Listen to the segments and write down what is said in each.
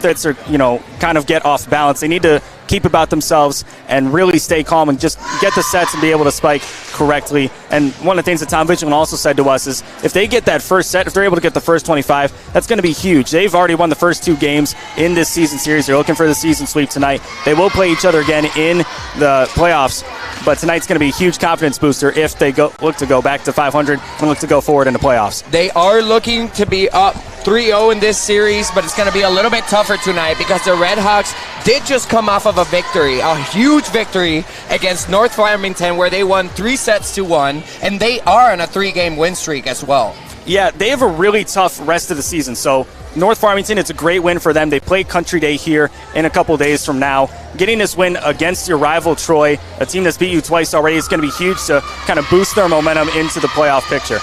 Are, kind of get off balance. They need to keep about themselves and really stay calm and just get the sets and be able to spike correctly. And one of the things that Tom Vigeland also said to us is if they get that first set, if they're able to get the first 25, that's going to be huge. They've already won the first 2 games in this season series. They're looking for the season sweep tonight. They will play each other again in the playoffs, but tonight's going to be a huge confidence booster if they look to go back to 500 and look to go forward in the playoffs. They are looking to be up 3-0 in this series, but it's going to be a little bit tougher tonight because the Red Hawks did just come off of a victory, a huge victory against North Farmington where they won 3-1, and they are on a 3-game win streak as well. Yeah, they have a really tough rest of the season. So North Farmington, it's a great win for them. They play Country Day here in a couple days from now. Getting this win against your rival Troy, a team that's beat you twice already, is going to be huge to kind of boost their momentum into the playoff picture.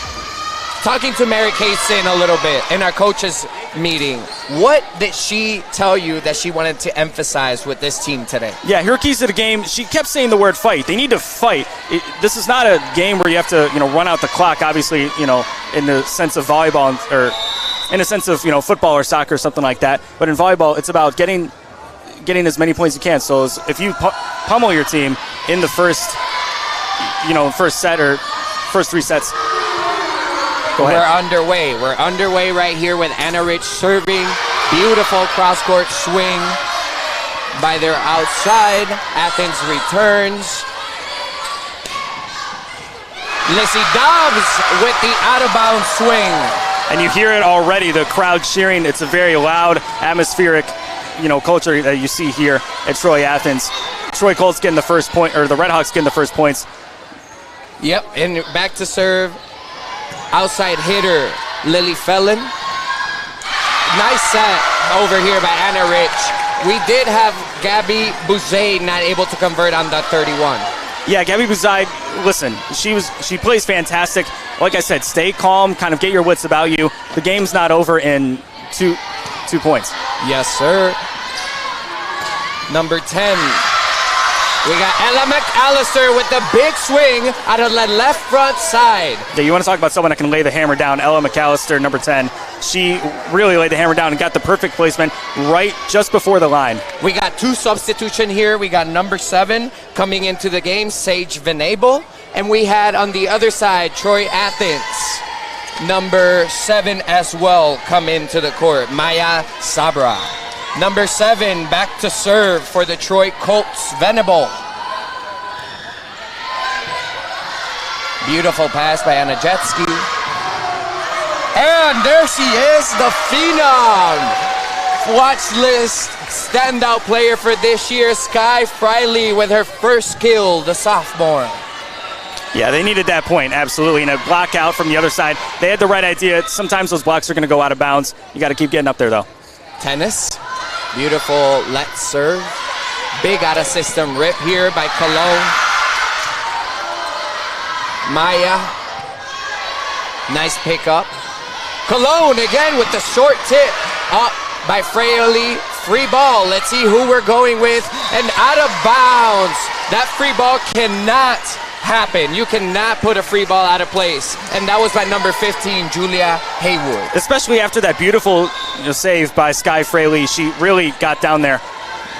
Talking to Mary Kaysen a little bit in our coaches meeting, what did she tell you that she wanted to emphasize with this team today? Yeah, her keys to the game, she kept saying the word fight. They need to fight. This is not a game where you have to, run out the clock, obviously, in the sense of volleyball or in a sense of, football or soccer or something like that. But in volleyball, it's about getting as many points as you can. So if you pummel your team in the first set or first 3 sets, we're underway. We're underway right here with Anna Rich serving. Beautiful cross-court swing by their outside. Athens returns. Lizzie Dobbs with the out-of-bounds swing. And you hear it already, the crowd cheering. It's a very loud, atmospheric, culture that you see here at Troy Athens. Troy Colts getting the first point, or the Red Hawks getting the first points. Yep, and back to serve. Outside hitter, Lily Fellon. Nice set over here by Anna Rich. We did have Gabby Bouzet not able to convert on that 31. Yeah, Gabby Bouzet, listen, she plays fantastic. Like I said, stay calm, kind of get your wits about you. The game's not over in two points. Yes, sir. Number 10. We got Ella McAllister with the big swing out of the left front side. Yeah, you want to talk about someone that can lay the hammer down. Ella McAllister, number 10. She really laid the hammer down and got the perfect placement right just before the line. We got 2 substitution here. We got number 7 coming into the game, Sage Venable. And we had on the other side, Troy Athens, number 7 as well, come into the court, Maya Sabra. Number 7, back to serve for the Troy Colts, Venable. Beautiful pass by Anna Jetsky. And there she is, the phenom. Watch list standout player for this year, Sky Friley with her first kill, the sophomore. Yeah, they needed that point, absolutely. And a block out from the other side. They had the right idea. Sometimes those blocks are going to go out of bounds. You got to keep getting up there, though. Tennis. Beautiful let's serve. Big out of system rip here by Cologne. Maya. Nice pickup. Cologne again with the short tip. Up by Fraley. Free ball. Let's see who we're going with. And out of bounds. That free ball cannot happen. You cannot put a free ball out of place. And that was by number 15, Julia Haywood. Especially after that beautiful save by Sky Fraley. She really got down there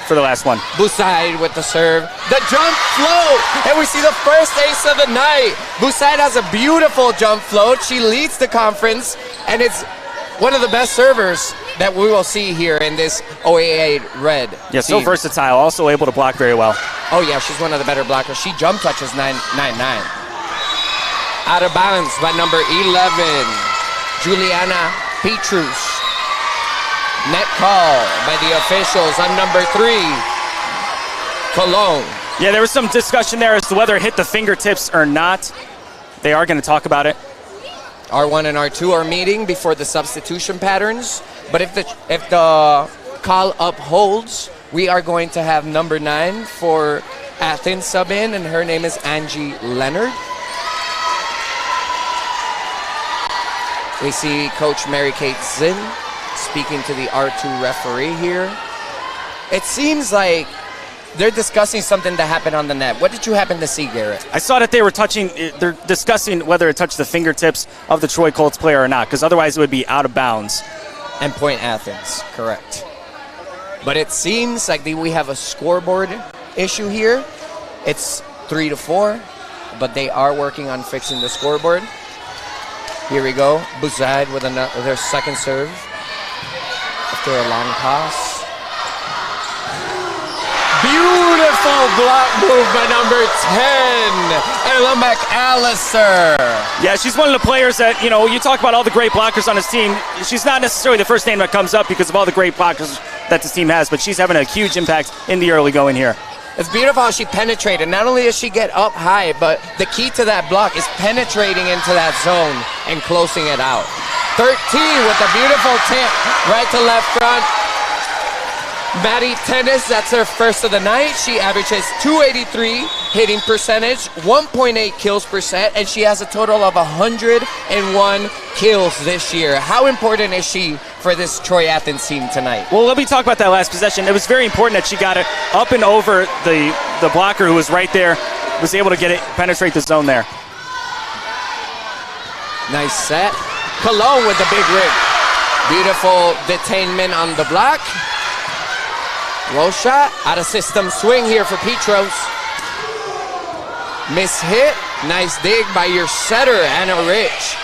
for the last one. Bouzet with the serve. The jump float. And we see the first ace of the night. Bouzet has a beautiful jump float. She leads the conference. And it's one of the best servers that we will see here in this OAA red Yeah, so team. versatile. Also able to block very well. Oh, yeah, she's one of the better blockers. She jump touches 9-9. Out of bounds by number 11, Juliana Petrus. Net call by the officials on number 3, Cologne. Yeah, there was some discussion there as to whether it hit the fingertips or not. They are going to talk about it. R1 and R2 are meeting before the substitution patterns. But if the call upholds, we are going to have number 9 for Athens sub in, and her name is Angie Leonard. We see Coach Mary Kate Zinn speaking to the R2 referee here. It seems like they're discussing something that happened on the net. What did you happen to see, Garrett? I saw that they're discussing whether it touched the fingertips of the Troy Colts player or not, because otherwise it would be out of bounds. And point Athens, correct. But it seems like we have a scoreboard issue here. It's 3-4, but they are working on fixing the scoreboard. Here we go. Buzaid with their second serve after a long pass. Beautiful block move by number 10, Ella McAllister. Yeah, she's one of the players that, you know, you talk about all the great blockers on this team. She's not necessarily the first name that comes up because of all the great blockers that this team has, but she's having a huge impact in the early going here. It's beautiful how she penetrated. Not only does she get up high, but the key to that block is penetrating into that zone and closing it out. 13 with a beautiful tip right to left front. Maddie Tennis, that's her first of the night. She averages 283 hitting percentage, 1.8 kills per set, and she has a total of 101 kills this year. How important is she for this Troy Athens team tonight? Well, let me talk about that last possession. It was very important that she got it up and over the blocker who was right there, was able to get it, penetrate the zone there. Nice set. Cologne with the big rig. Beautiful detainment on the block. Roll shot, out of system swing here for Petros. Miss hit, nice dig by your setter, Anna Rich.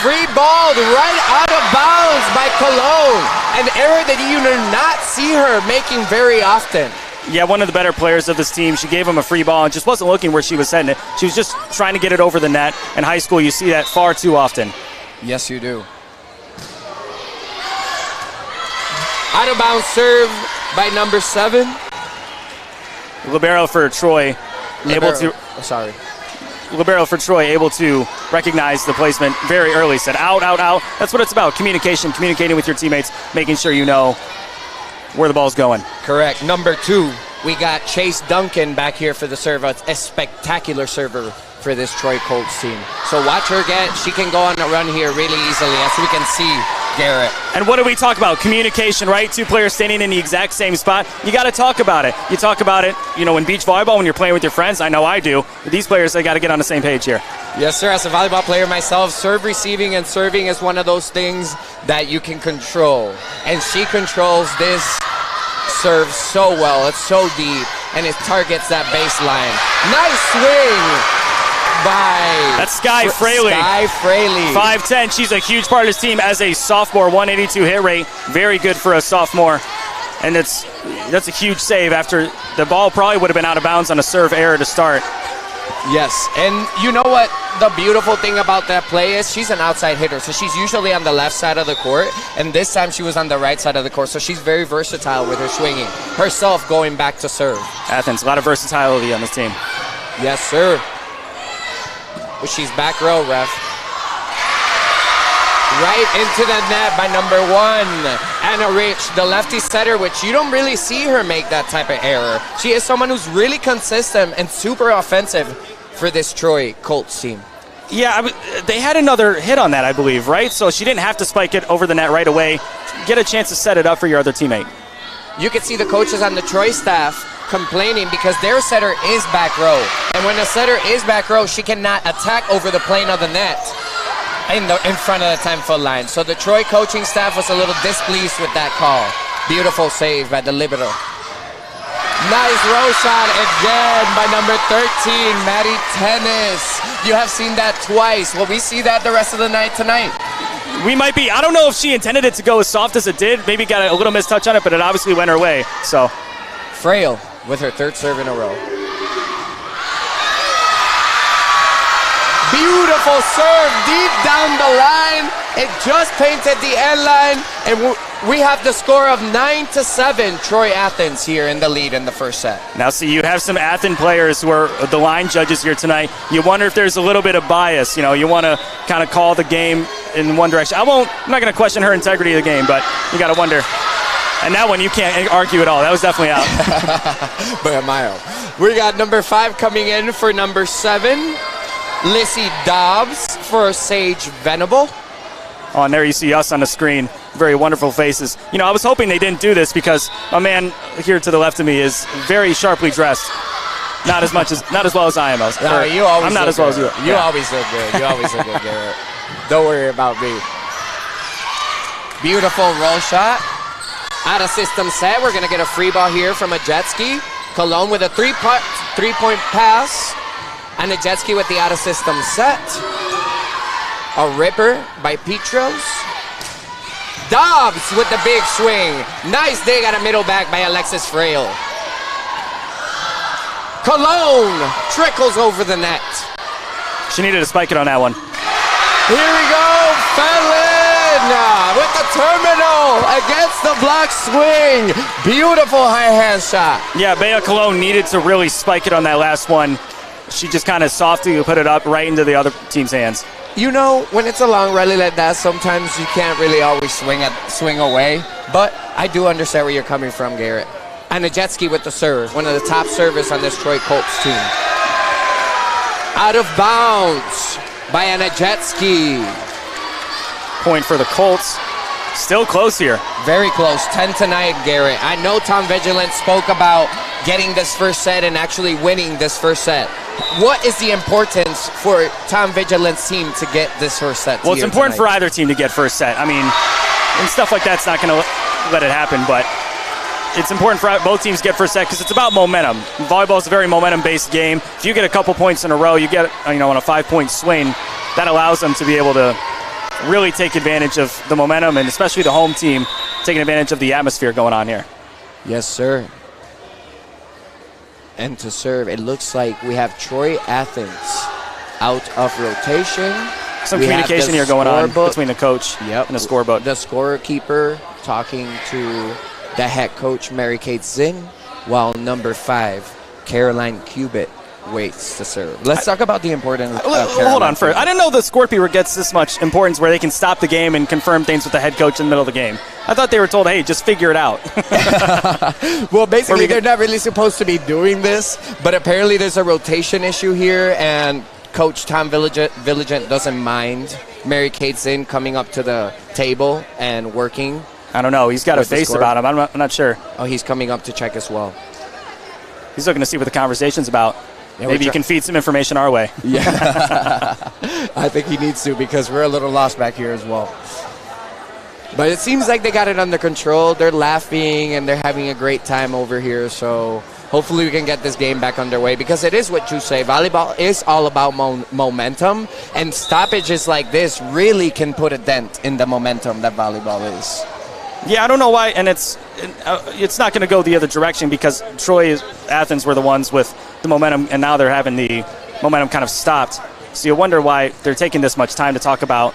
Free balled right out of bounds by Cologne. An error that you do not see her making very often. Yeah, one of the better players of this team. She gave him a free ball and just wasn't looking where she was heading it. She was just trying to get it over the net. In high school, you see that far too often. Yes, you do. Out of bounds serve by number 7. Libero for Troy, able to recognize the placement very early. Said out, out, out. That's what it's about. Communication, communicating with your teammates, making sure you know where the ball's going. Correct. Number 2, we got Chase Duncan back here for the serve. A spectacular server for this Troy Colts team. So watch her she can go on a run here really easily, as we can see, Garrett. And what do we talk about? Communication, right? 2 players standing in the exact same spot. You got to talk about it. You talk about it, you know, in beach volleyball when you're playing with your friends. I know I do. These players, they got to get on the same page here. Yes, sir. As a volleyball player myself, serve receiving and serving is one of those things that you can control. And she controls this serve so well. It's so deep, and it targets that baseline. Nice swing by that's Sky Fraley. Sky Fraley. 5'10". She's a huge part of this team as a sophomore. 182 hit rate. Very good for a sophomore. And that's a huge save after the ball probably would have been out of bounds on a serve error to start. Yes, and you know what the beautiful thing about that play is? She's an outside hitter, so she's usually on the left side of the court, and this time she was on the right side of the court, so she's very versatile with her swinging. Herself going back to serve. Athens, a lot of versatility on this team. Yes, sir. But she's back row, ref. Right into the net by number 1, Anna Rich, the lefty setter, which you don't really see her make that type of error. She is someone who's really consistent and super offensive for this Troy Colts team. Yeah, they had another hit on that, I believe, right? So she didn't have to spike it over the net right away. Get a chance to set it up for your other teammate. You could see the coaches on the Troy staff complaining because their setter is back row. And when the setter is back row, she cannot attack over the plane of the net in front of the 10-foot line. So the Troy coaching staff was a little displeased with that call. Beautiful save by the libero. Nice row shot again by number 13, Maddie Tennis. You have seen that twice. Will we see that the rest of the night tonight? We might be. I don't know if she intended it to go as soft as it did. Maybe got a little mistouch on it, but it obviously went her way. So, Frail with her 3rd serve in a row. Beautiful serve deep down the line. It just painted the end line, and we have the score of 9-7. Troy Athens here in the lead in the first set. Now, see, you have some Athens players who are the line judges here tonight. You wonder if there's a little bit of bias. You know, you want to kind of call the game in one direction. I'm not going to question her integrity of the game, but you got to wonder. And that one you can't argue at all. That was definitely out. By a mile. We got number 5 coming in for number 7. Lissy Dobbs for Sage Venable. Oh, and there you see us on the screen. Very wonderful faces. You know, I was hoping they didn't do this because a man here to the left of me is very sharply dressed. Not as well as I am. I'm not as well as you. You always look good. You always look good, Garrett. Don't worry about me. Beautiful roll shot. Out of system set. We're going to get a free ball here from a jet ski. Cologne with a three-point pass. And a jet ski with the out of system set. A ripper by Petros. Dobbs with the big swing. Nice dig at a middle back by Alexis Frail. Cologne trickles over the net. She needed to spike it on that one. Here we go, Fallon with the terminal against the block swing. Beautiful high hand shot. Yeah, Bea Cologne needed to really spike it on that last one. She just kind of softly put it up right into the other team's hands. You know, when it's a long rally like that, sometimes you can't really always swing away. But I do understand where you're coming from, Garrett. And a jet ski with the serve, one of the top servers on this Troy Colts team. Out of bounds by Anajetski. Point for the Colts. Still close here. Very close, 10-9, Garrett. I know Tom Vigilant spoke about getting this first set and actually winning this first set. What is the importance for Tom Vigilant's team to get this first set? Well, it's important for either team to get first set. I mean, and stuff like that's not going to let it happen, but it's important for both teams to get first set because it's about momentum. Volleyball is a very momentum-based game. If you get a couple points in a row, you get, on a 5-point swing, that allows them to be able to really take advantage of the momentum, and especially the home team taking advantage of the atmosphere going on here. Yes, sir. And to serve, it looks like we have Troy Athens out of rotation. Some communication here going on between the coach and the scorebook. The scorekeeper talking to the head coach, Mary Kate Zinn, while number 5, Caroline Cubitt, waits to serve. Let's talk about the importance of hold on first. I didn't know the scorekeeper gets this much importance where they can stop the game and confirm things with the head coach in the middle of the game. I thought they were told, hey, just figure it out. Well, basically, they're not really supposed to be doing this, but apparently there's a rotation issue here, and Coach Tom Villigent doesn't mind Mary Kate Zinn coming up to the table and working. I don't know. He's got a face about him. I'm not sure. Oh, he's coming up to check as well. He's looking to see what the conversation's about. Yeah, maybe you can feed some information our way. Yeah, I think he needs to because we're a little lost back here as well. But it seems like they got it under control. They're laughing and they're having a great time over here. So hopefully we can get this game back underway because it is what you say. Volleyball is all about momentum, and stoppages like this really can put a dent in the momentum that volleyball is. Yeah, I don't know why, and it's not going to go the other direction because Athens were the ones with the momentum, and now they're having the momentum kind of stopped. So you wonder why they're taking this much time to talk about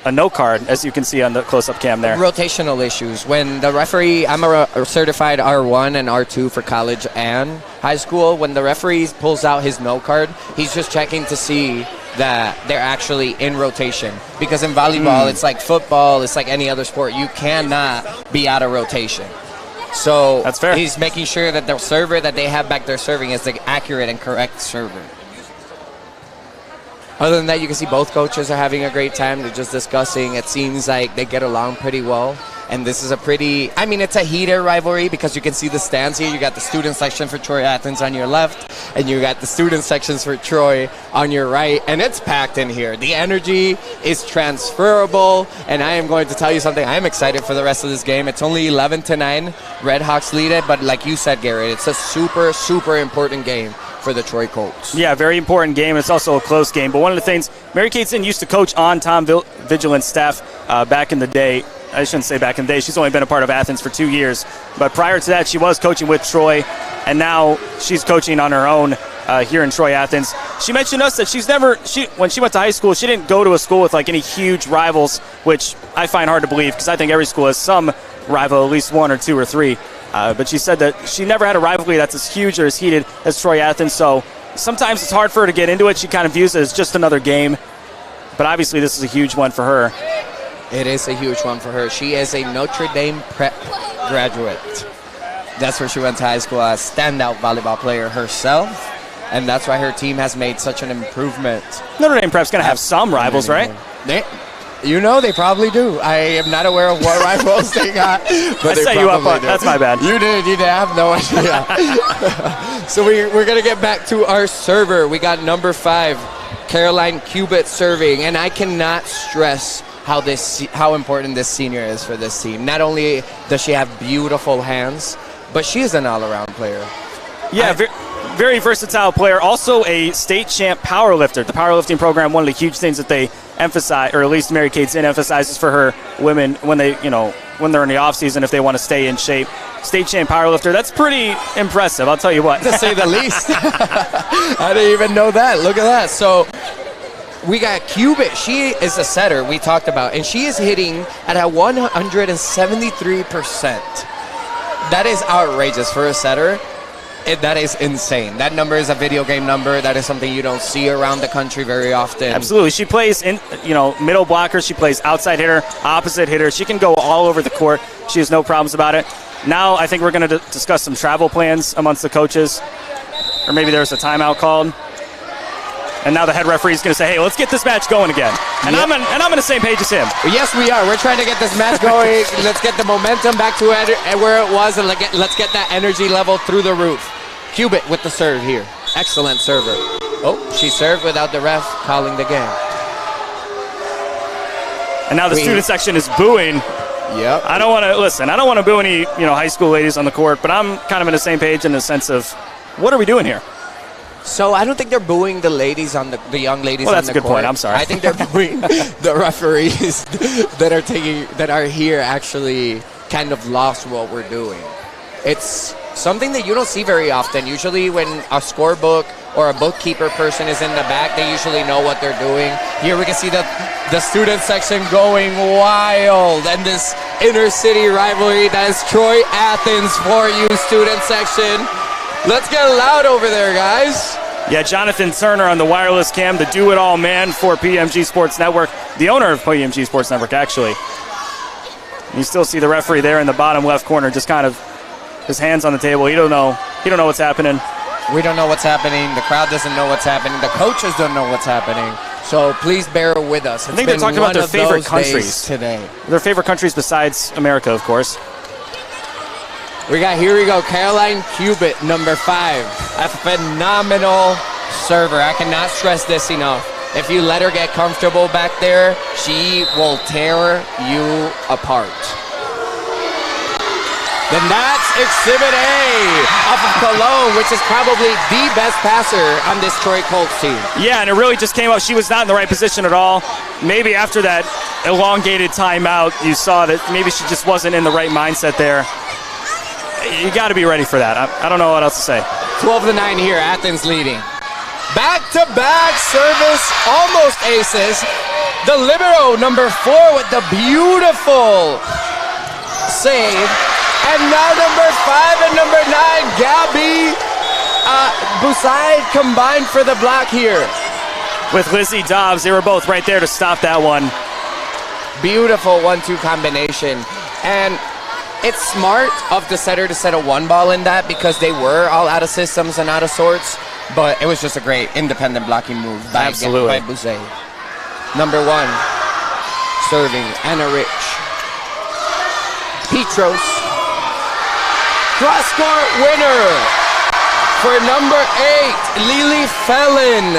a no card, as you can see on the close-up cam there. Rotational issues. When the referee, I'm a certified R1 and R2 for college and high school. When the referee pulls out his no card, he's just checking to see that they're actually in rotation. Because in volleyball, it's like football, it's like any other sport. You cannot be out of rotation. So that's fair. He's making sure that the server that they have back there serving is the accurate and correct server. Other than that, you can see both coaches are having a great time. They're just discussing. It seems like they get along pretty well. And this is it's a heated rivalry because you can see the stands here. You got the student section for Troy Athens on your left, and you got the student sections for Troy on your right. And it's packed in here. The energy is transferable. And I am going to tell you something. I am excited for the rest of this game. It's only 11-9. Red Hawks lead it. But like you said, Garrett, it's a super, super important game for the Troy Colts. Yeah, very important game. It's also a close game. But one of the things, Mary Kate Zinn used to coach on Tom Vigilant's staff back in the day. I shouldn't say back in the day. She's only been a part of Athens for 2 years. But prior to that, she was coaching with Troy, and now she's coaching on her own here in Troy Athens. She mentioned us that when she went to high school, she didn't go to a school with like any huge rivals, which I find hard to believe because I think every school has some rival, at least 1 or 2 or 3. But she said that she never had a rivalry that's as huge or as heated as Troy Athens. So sometimes it's hard for her to get into it. She kind of views it as just another game. But obviously this is a huge one for her. It is a huge one for her. She is a Notre Dame prep graduate. That's where she went to high school, a standout volleyball player herself. And that's why her team has made such an improvement. Notre Dame prep's going to have some rivals, right? They probably do. I am not aware of what rivals they got. But I set you up on that's my bad. You did. I have no idea. So we're going to get back to our server. We got number 5, Caroline Cubitt serving. And I cannot stress how important this senior is for this team. Not only does she have beautiful hands, but she is an all-around player. Yeah, very versatile player. Also a state champ powerlifter. The powerlifting program, one of the huge things that they emphasize, or at least Mary Kate Zinn emphasizes for her women when they, when they're in the off season, if they want to stay in shape. State champ powerlifter. That's pretty impressive, I'll tell you what. To say the least. I didn't even know that. Look at that. So we got Cubit. She is a setter we talked about, and she is hitting at a 173%. That is outrageous for a setter. That is insane. That number is a video game number. That is something you don't see around the country very often. Absolutely. She plays in, middle blocker. She plays outside hitter, opposite hitter. She can go all over the court. She has no problems about it. Now I think we're going to discuss some travel plans amongst the coaches, or maybe there's a timeout called. And now the head referee is going to say, "Hey, let's get this match going again." And I'm on the same page as him. Yes, we are. We're trying to get this match going. Let's get the momentum back to where it was, and let's get that energy level through the roof. Cubit with the serve here. Excellent server. Oh, she served without the ref calling the game. And now the student section is booing. Yep. I don't want to boo any high school ladies on the court, but I'm kind of on the same page in the sense of, what are we doing here? So I don't think they're booing the ladies on the young ladies on the court. Well, that's a good point. I'm sorry. I think they're booing the referees that are here actually kind of lost what we're doing. It's something that you don't see very often. Usually when a scorebook or a bookkeeper person is in the back, they usually know what they're doing. Here we can see the student section going wild, and this inner city rivalry that is Troy Athens for you, student section. Let's get loud over there, guys. Yeah, Jonathan Turner on the wireless cam, the do-it-all man for PMG Sports Network, the owner of PMG Sports Network, actually. You still see the referee there in the bottom left corner, just kind of his hands on the table. He don't know what's happening. We don't know what's happening. The crowd doesn't know what's happening. The coaches don't know what's happening. So please bear with us. I think they're talking about their favorite countries today. Their favorite countries besides America, of course. Here we go, Caroline Cubit, number 5. A phenomenal server. I cannot stress this enough. If you let her get comfortable back there, she will tear you apart. Then that's Exhibit A off of Cologne, which is probably the best passer on this Troy Colts team. Yeah, and it really just came up. She was not in the right position at all. Maybe after that elongated timeout, you saw that maybe she just wasn't in the right mindset there. You got to be ready for that. I don't know what else to say. 12-9 here, Athens leading. Back-to-back service, almost aces. The libero, number 4, with the beautiful save. And now number 5 and number 9, Gabby Busaid combined for the block here. With Lizzie Dobbs, they were both right there to stop that one. Beautiful 1-2 combination. And it's smart of the setter to set a 1 ball in that because they were all out of systems and out of sorts. But it was just a great independent blocking move by Busaid. Number 1, serving, Anna Rich. Petros. Cross-court winner for number 8, Lily Fellin.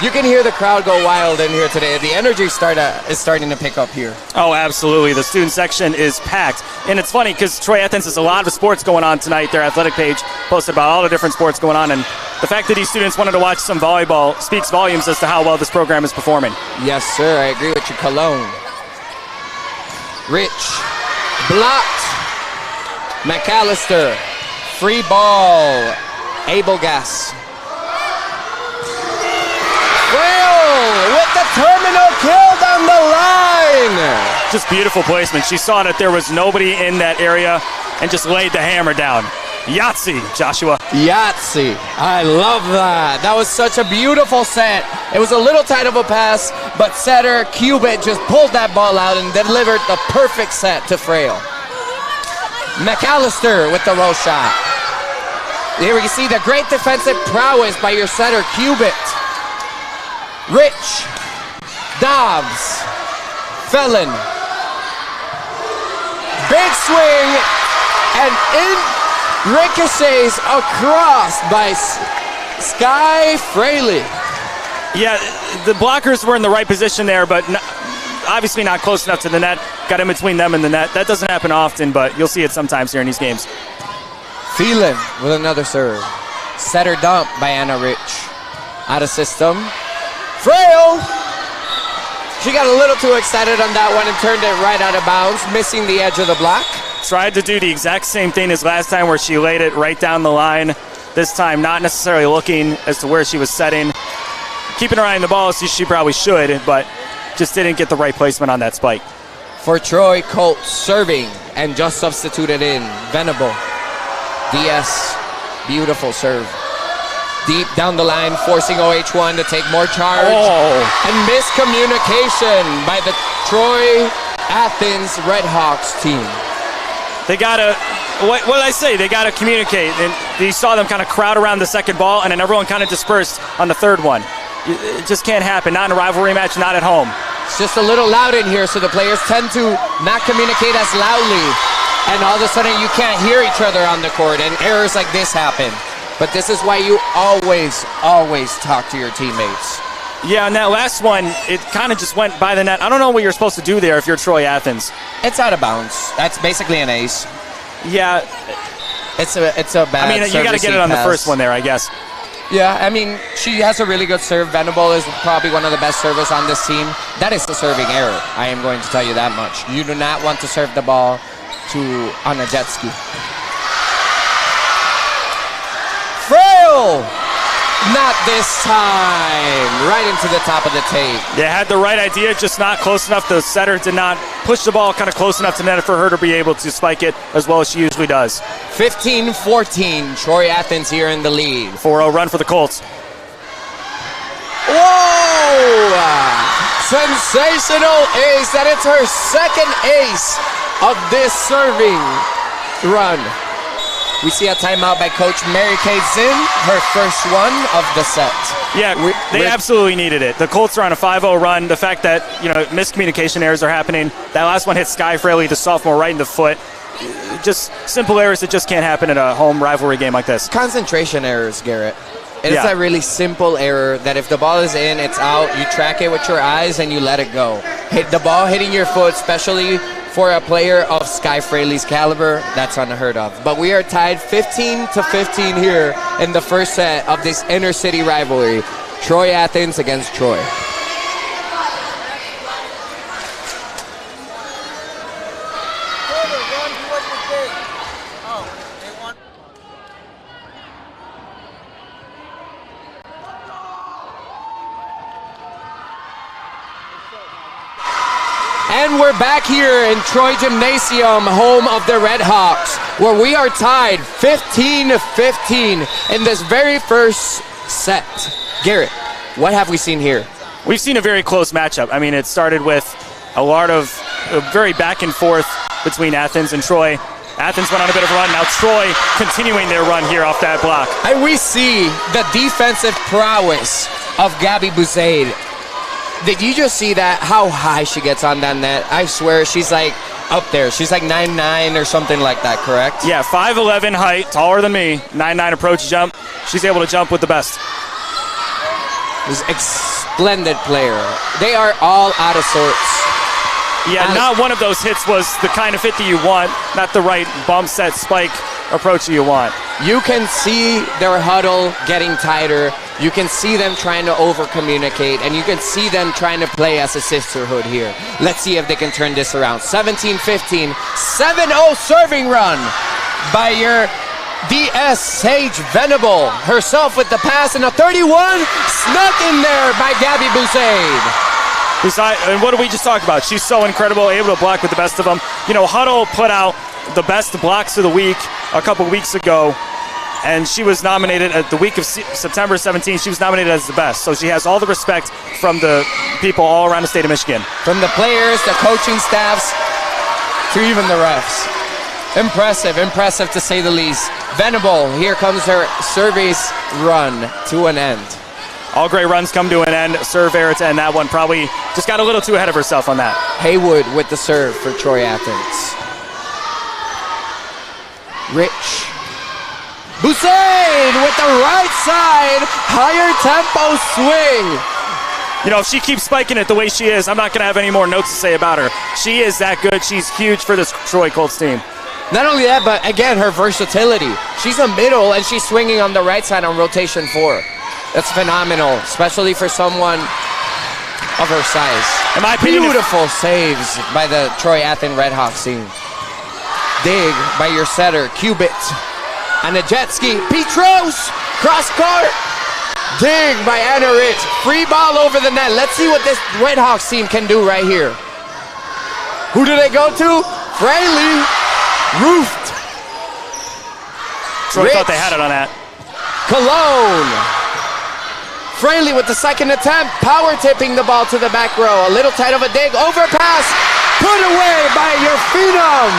You can hear the crowd go wild in here today. The energy is starting to pick up here. Oh, absolutely. The student section is packed. And it's funny because Troy Athens has a lot of sports going on tonight. Their athletic page posted about all the different sports going on. And the fact that these students wanted to watch some volleyball speaks volumes as to how well this program is performing. Yes, sir. I agree with you, Cologne. Rich. Blocked. McAllister. Free ball. Abelgas. With the terminal kill down the line. Just beautiful placement. She saw that there was nobody in that area and just laid the hammer down. Yahtzee, Joshua. Yahtzee. I love that. That was such a beautiful set. It was a little tight of a pass, but setter Cubit just pulled that ball out and delivered the perfect set to Frail. McAllister with the roll shot. Here we see the great defensive prowess by your setter Cubit. Rich, Dobbs, Fellin, big swing, and in ricochets across by Sky Fraley. Yeah, the blockers were in the right position there, but obviously not close enough to the net, got in between them and the net. That doesn't happen often, but you'll see it sometimes here in these games. Phelan with another serve. Setter dump by Anna Rich. Out of system. Frail! She got a little too excited on that one and turned it right out of bounds, missing the edge of the block. Tried to do the exact same thing as last time where she laid it right down the line. This time not necessarily looking as to where she was setting. Keeping her eye on the ball as she probably should, but just didn't get the right placement on that spike. For Troy, Colts serving and just substituted in Venable. DS, beautiful serve. Deep down the line, forcing OH1 to take more charge. And miscommunication by the Troy Athens Redhawks team. They gotta, what did I say? They gotta communicate. And you saw them kind of crowd around the second ball, and then everyone kind of dispersed on the third one. It just can't happen. Not in a rivalry match, not at home. It's just a little loud in here, so the players tend to not communicate as loudly. And all of a sudden, you can't hear each other on the court, and errors like this happen. But this is why you always talk to your teammates. Yeah, and that last one, it kind of just went by the net. I don't know what you're supposed to do there if you're Troy Athens. It's out of bounds. That's basically an ace. Yeah. It's a bad. I mean, you got to get it on the first one there, I guess. Yeah, I mean, she has a really good serve. Venable is probably one of the best servers on this team. That is a serving error. I am going to tell you that much. You do not want to serve the ball on a jet ski. Frail! Not this time. Right into the top of the tape. They had the right idea, just not close enough. The setter did not push the ball kind of close enough to net for her to be able to spike it as well as she usually does. 15-14. Troy Athens here in the lead. 4-0 run for the Colts. Whoa! Sensational ace. That is her second ace of this serving run. We see a timeout by Coach Mary Kay Zinn, her first one of the set. Yeah, they absolutely needed it. The Colts are on a 5-0 run. The fact that, miscommunication errors are happening. That last one hit Sky Fraley, the sophomore, right in the foot. Just simple errors that just can't happen in a home rivalry game like this. Concentration errors, Garrett. It's a really simple error that if the ball is in, it's out. You track it with your eyes and you let it go. Hit the ball hitting your foot, especially for a player of Sky Fraley's caliber, that's unheard of. But we are tied 15-15 here in the first set of this inner city rivalry. Troy Athens against Troy. And we're back here in Troy Gymnasium, home of the Redhawks, where we are tied 15-15 in this very first set. Garrett, what have we seen here? We've seen a very close matchup. I mean, it started with a lot of very back and forth between Athens and Troy. Athens went on a bit of a run. Now Troy continuing their run here off that block. And we see the defensive prowess of Gabby Buzaid. Did you just see that? How high she gets on that net? I swear she's like up there. She's like 9'9" or something like that, correct? Yeah, 5'11" height, taller than me. 9'9" approach jump. She's able to jump with the best. This splendid player. They are all out of sorts. Yeah, not one of those hits was the kind of hit that you want, not the right bump set spike approach that you want. You can see their huddle getting tighter. You can see them trying to over-communicate, and you can see them trying to play as a sisterhood here. Let's see if they can turn this around. 17-15, 7-0 serving run by your DS Sage Venable. Herself with the pass, and a 31 snuck in there by Gabby Buzaid. And what did we just talk about? She's so incredible, able to block with the best of them. Huddle put out the best blocks of the week a couple weeks ago, and she was nominated at the week of September 17th. She was nominated as the best. So she has all the respect from the people all around the state of Michigan. From the players, the coaching staffs, to even the refs. Impressive to say the least. Venable, here comes her service run to an end. All great runs come to an end. Serve error to end that one. Probably just got a little too ahead of herself on that. Haywood with the serve for Troy Athens. Rich. Buzaid with the right side. Higher tempo swing. you know, if she keeps spiking it the way she is, I'm not going to have any more notes to say about her. She is that good. She's huge for this Troy Colts team. Not only that, but again, her versatility. She's a middle, and she's swinging on the right side on rotation 4. That's phenomenal, especially for someone of her size. In my opinion, beautiful saves by the Troy Athens Redhawks team. Dig by your setter, Cubit. And a jet ski, Petros, cross court. Dig by Anna Rich, free ball over the net. Let's see what this Redhawks team can do right here. Who do they go to? Fraley. Roofed. Troy thought they had it on that. Cologne. Fraley with the second attempt, power tipping the ball to the back row. A little tight of a dig, overpass, put away by your phenom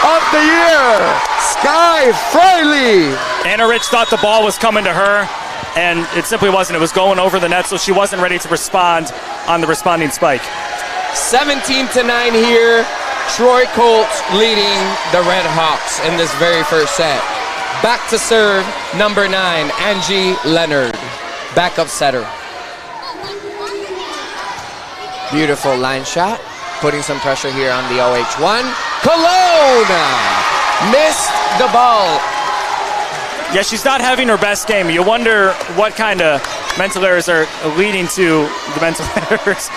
of the year, Sky Fraley. Anna Rich thought the ball was coming to her, and it simply wasn't. It was going over the net, so she wasn't ready to respond on the responding spike. 17-9 here. Troy Colts leading the Red Hawks in this very first set. Back to serve, number 9, Angie Leonard, backup setter. Beautiful line shot, putting some pressure here on the OH1. Cologne missed the ball. Yeah, she's not having her best game. You wonder what kind of mental errors are leading to the mental errors.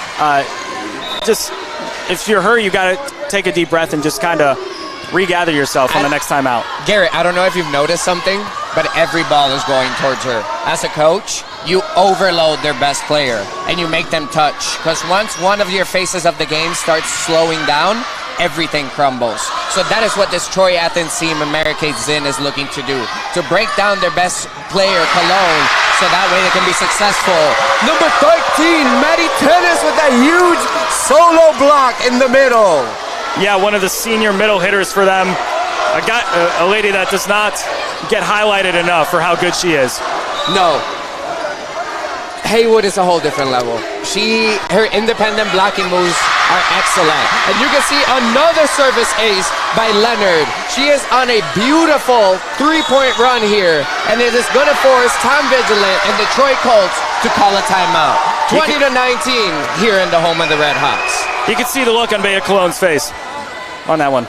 Just, if you're her, you got to take a deep breath and just kind of regather yourself on the next time out. Garrett, I don't know if you've noticed something, but every ball is going towards her. As a coach, you overload their best player and you make them touch, because once one of your faces of the game starts slowing down, everything crumbles. So that is what this Troy Athens team, America Zinn, is looking to do, to break down their best player, Cologne, so that way they can be successful. Number 13, Maddie Tennis with that huge solo block in the middle. Yeah, one of the senior middle hitters for them. A lady that does not get highlighted enough for how good she is. No. Haywood is a whole different level. Her independent blocking moves are excellent. And you can see another service ace by Leonard. She is on a beautiful 3-point run here, and it is going to force Tom Vigilant and the Troy Colts to call a timeout. 20-19 here in the home of the Red Hawks. You can see the look on Bea Cologne's face on that one.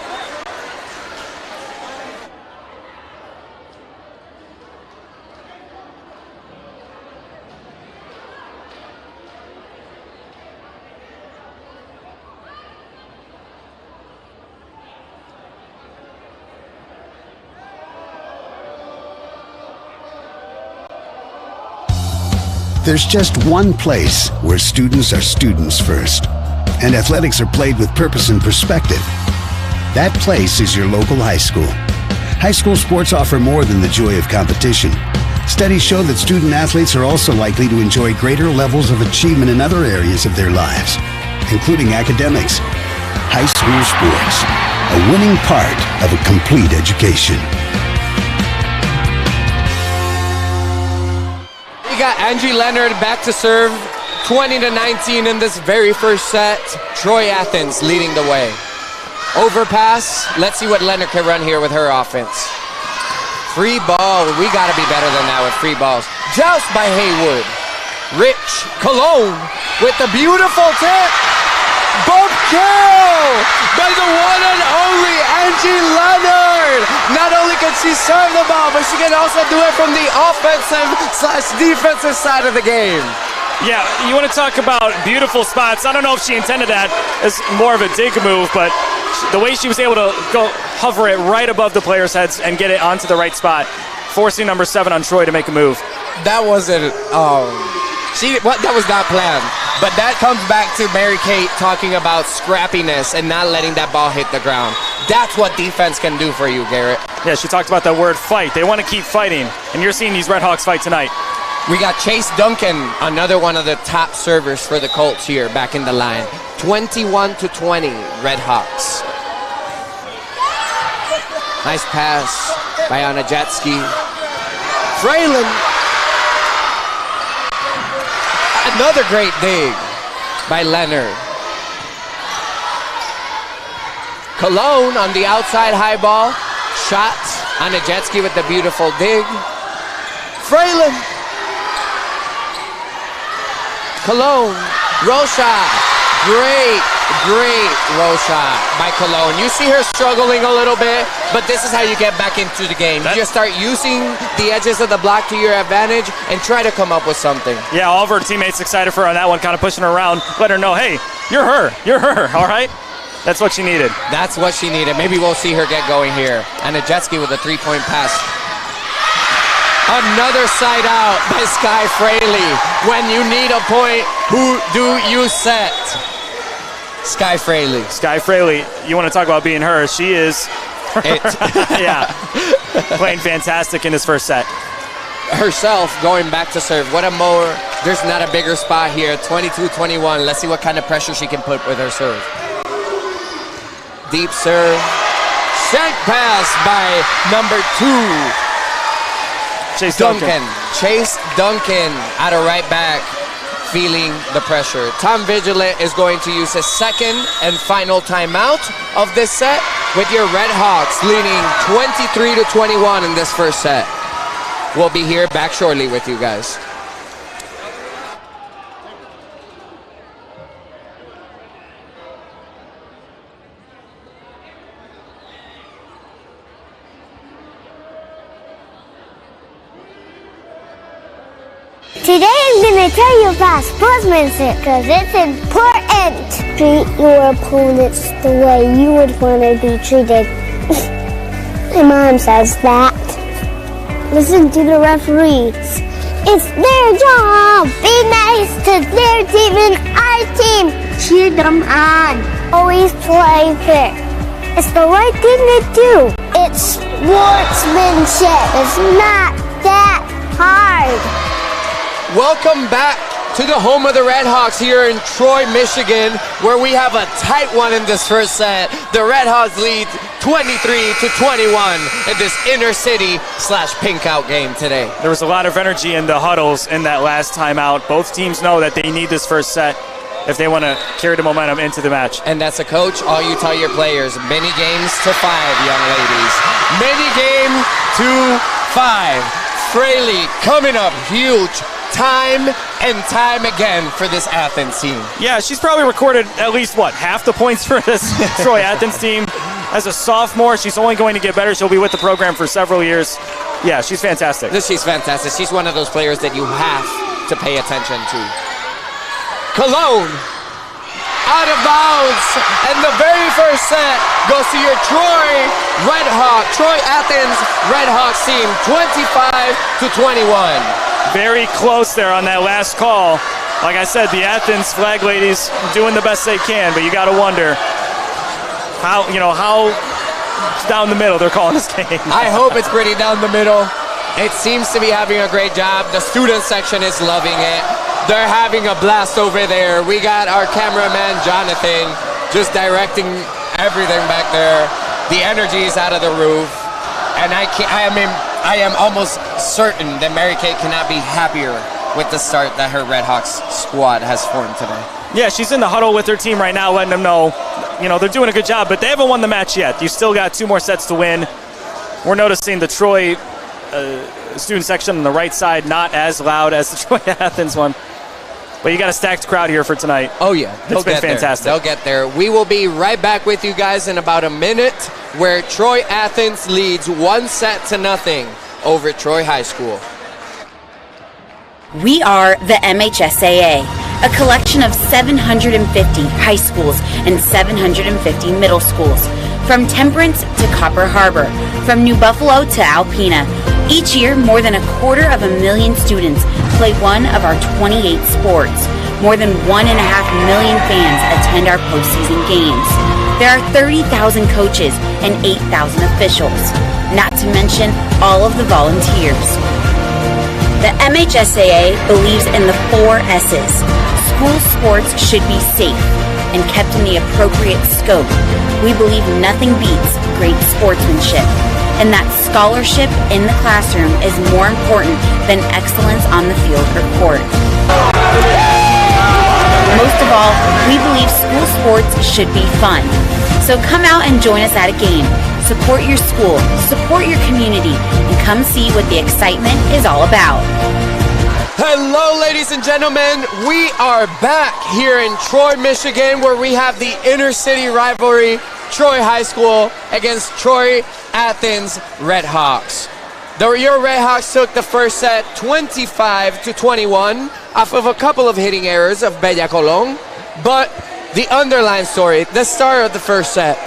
There's just one place where students are students first, and athletics are played with purpose and perspective. That place is your local high school. High school sports offer more than the joy of competition. Studies show that student athletes are also likely to enjoy greater levels of achievement in other areas of their lives, including academics. High school sports, a winning part of a complete education. We got Angie Leonard back to serve, 20-19 in this very first set. Troy Athens leading the way. Overpass. Let's see what Leonard can run here with her offense. Free ball. We got to be better than that with free balls. Joust by Haywood. Rich Cologne with the beautiful tip. Bump kill by the one and only Angie Leonard. Not only can she serve the ball, but she can also do it from the offensive/defensive side of the game. Yeah, you want to talk about beautiful spots. I don't know if she intended that as more of a dig move, but the way she was able to go hover it right above the players' heads and get it onto the right spot, forcing number 7 on Troy to make a move. That wasn't, that was not planned. But that comes back to Mary Kate talking about scrappiness and not letting that ball hit the ground. That's what defense can do for you, Garrett. Yeah, she talked about that word fight. They want to keep fighting, and you're seeing these Red Hawks fight tonight. We got Chase Duncan, another one of the top servers for the Colts here, back in the line. 21-20, Red Hawks. Nice pass by Anna Jetski. Fralin. Another great dig by Leonard. Cologne on the outside high ball. Shot. Anna Jetski with the beautiful dig. Fralin. Cologne, roll shot. Great roll shot by Cologne. You see her struggling a little bit, but this is how you get back into the game. You just start using the edges of the block to your advantage and try to come up with something. Yeah, all of her teammates excited for her on that one, kind of pushing her around, let her know, hey, you're her, all right? That's what she needed. That's what she needed. Maybe we'll see her get going here. And a jet ski with a three-point pass. Another side out by Sky Fraley. When you need a point, who do you set? Sky Fraley. Sky Fraley, you want to talk about being her. She is, yeah, playing fantastic in this first set. Herself going back to serve. What a more, there's not a bigger spot here. 22-21. Let's see what kind of pressure she can put with her serve. Deep serve. Shank pass by number 2. Chase Duncan. Chase Duncan out of right back, feeling the pressure. Tom Vigilant is going to use his second and final timeout of this set with your Red Hawks leading 23-21 in this first set. We'll be here back shortly with you guys. Today I'm going to tell you about sportsmanship because it's important. Treat your opponents the way you would want to be treated. My mom says that. Listen to the referees. It's their job. Be nice to their team and our team. Cheer them on. Always play fair. It's the right thing to do. It's sportsmanship. It's not that hard. Welcome back to the home of the Red Hawks here in Troy, Michigan, where we have a tight one in this first set. The Red Hawks lead 23-21 in this inner city / pink out game today. There was a lot of energy in the huddles in that last timeout. Both teams know that they need this first set if they want to carry the momentum into the match. And that's a coach, all you tell your players, many games to 5, young ladies. Many game to 5. Fraley coming up huge. Time and time again for this Athens team. Yeah, she's probably recorded at least, half the points for this Troy Athens team. As a sophomore, she's only going to get better. She'll be with the program for several years. Yeah, she's fantastic. She's fantastic. She's one of those players that you have to pay attention to. Cologne, out of bounds. And the very first set goes to your Troy Athens Red Hawks team, 25-21. Very close there on that last call. Like I said, the Athens flag ladies doing the best they can, but you got to wonder how down the middle they're calling this game. I hope it's pretty down the middle. It seems to be having a great job. The student section is loving it. They're having a blast over there. We got our cameraman, Jonathan, just directing everything back there. The energy is out of the roof. And I am almost certain that Mary Kate cannot be happier with the start that her Red Hawks squad has formed today. Yeah, she's in the huddle with her team right now, letting them know, they're doing a good job, but they haven't won the match yet. You still got 2 more sets to win. We're noticing the Troy student section on the right side not as loud as the Troy Athens one. But you got a stacked crowd here for tonight. Oh, yeah. It's been fantastic. They'll get there. We will be right back with you guys in about a minute where Troy Athens leads 1-0 over Troy High School. We are the MHSAA, a collection of 750 high schools and 750 middle schools, from Temperance to Copper Harbor, from New Buffalo to Alpena. Each year, more than 250,000 students play one of our 28 sports. More than 1.5 million fans attend our postseason games. There are 30,000 coaches and 8,000 officials, not to mention all of the volunteers. The MHSAA believes in the 4 S's. School sports should be safe and kept in the appropriate scope. We believe nothing beats great sportsmanship, and that scholarship in the classroom is more important than excellence on the field or court. Most of all, we believe school sports should be fun. So come out and join us at a game. Support your school, support your community, and come see what the excitement is all about. Hello, ladies and gentlemen. We are back here in Troy, Michigan, where we have the inner city rivalry, Troy High School against Troy Athens Red Hawks. Your Red Hawks took the first set 25-21 off of a couple of hitting errors of Bella Colón. But the underlying story, the star of the first set,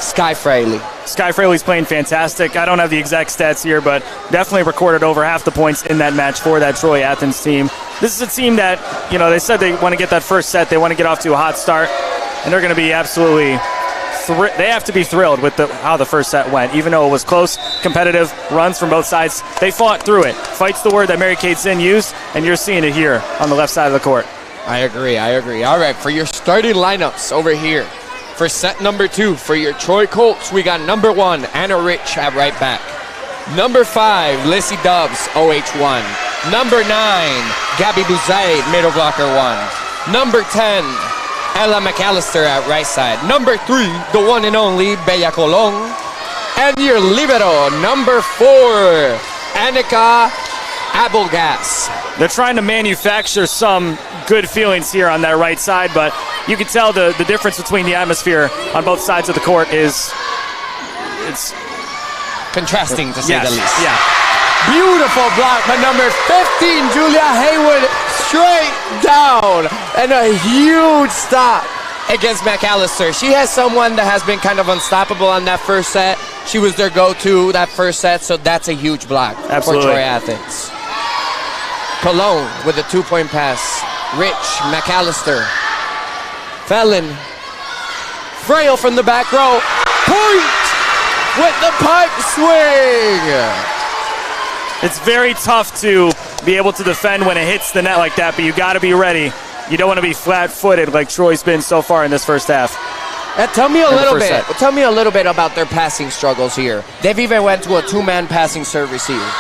Sky Fraley. Sky Fraley's playing fantastic. I don't have the exact stats here, but definitely recorded over half the points in that match for that Troy Athens team. This is a team that, they said they want to get that first set. They want to get off to a hot start, and they're going to be absolutely they have to be thrilled with how the first set went. Even though it was close, competitive, runs from both sides, they fought through it. Fight's the word that Mary Kate Zinn used, and you're seeing it here on the left side of the court. I agree. All right, for your starting lineups over here, for set number 2, for your Troy Colts, we got number 1, Anna Rich at right back. Number 5, Lissy Dubs, OH1. Number 9, Gabby Bouzaid, middle blocker 1. Number 10, Ella McAllister at right side. Number 3, the one and only Bella Colón. And your libero, number 4, Annika Abelgas. They're trying to manufacture some good feelings here on that right side, but you can tell the difference between the atmosphere on both sides of the court it's contrasting, to say the least. Yeah. Beautiful block by number 15, Julia Haywood, straight down, and a huge stop against McAllister. She has someone that has been kind of unstoppable on that first set. She was their go-to that first set, so that's a huge block for Troy Athens. Colón with a 2-point pass. Rich, McAllister, Fallon, Frail from the back row, point with the pipe swing. It's very tough to be able to defend when it hits the net like that, but you got to be ready. You don't want to be flat-footed like Troy's been so far in this first half. Tell me a little bit about their passing struggles here. They've even went to a 2-man passing serve receiver.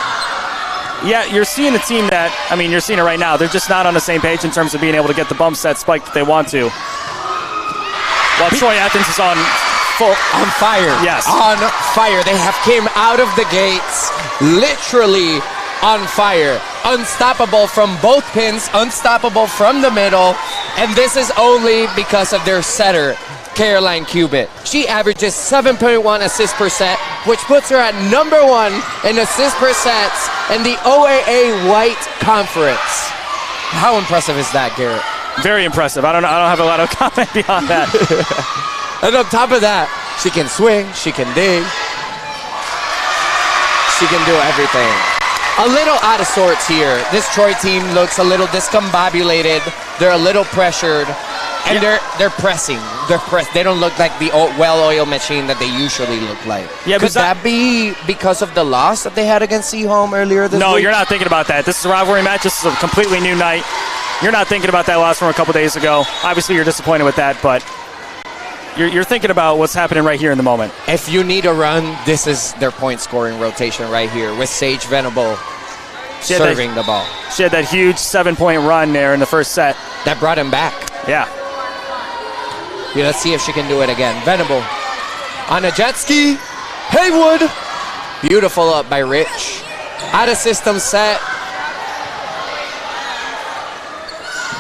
Yeah, you're seeing a team that, you're seeing it right now. They're just not on the same page in terms of being able to get the bump set spike that they want to. While Troy Athens is on fire. Yes. On fire. They have came out of the gates literally on fire. Unstoppable from both pins, unstoppable from the middle, and this is only because of their setter, Caroline Cubitt. She averages 7.1 assists per set, which puts her at number 1 in assists per sets in the OAA White Conference. How impressive is that, Garrett? Very impressive. I don't have a lot of comment beyond that. And on top of that, she can swing, she can dig, she can do everything. A little out of sorts here. This Troy team looks a little discombobulated. They're a little pressured, and they're pressing. They don't look like the well-oiled machine that they usually look like. Yeah, could that be because of the loss that they had against Seaholm earlier this week? No, you're not thinking about that. This is a rivalry match. This is a completely new night. You're not thinking about that loss from a couple days ago. Obviously, you're disappointed with that, but you're thinking about what's happening right here in the moment. If you need a run, this is their point-scoring rotation right here with Sage Venable serving the ball. She had that huge 7-point run there in the first set. That brought him back. Yeah. Let's see if she can do it again. Venable on a jet ski. Haywood. Beautiful up by Rich. Out of system set.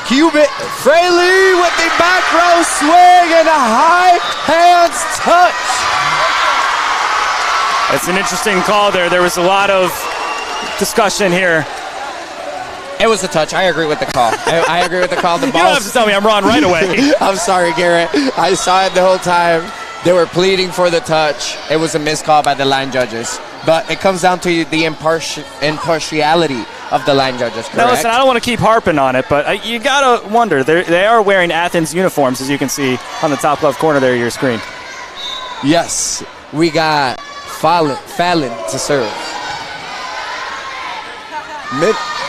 Cubitt, Fraley with the back row swing and a high hands touch. It's an interesting call there. There was a lot of discussion here. It was a touch. I agree with the call. I agree with the call. The ball. You don't have to tell me I'm wrong right away. I'm sorry, Garrett. I saw it the whole time. They were pleading for the touch. It was a missed call by the line judges. But it comes down to the impartiality of the line judges, correct? Now, listen, I don't want to keep harping on it, but you got to wonder. They are wearing Athens uniforms, as you can see on the top left corner there of your screen. Yes, we got Fallon to serve.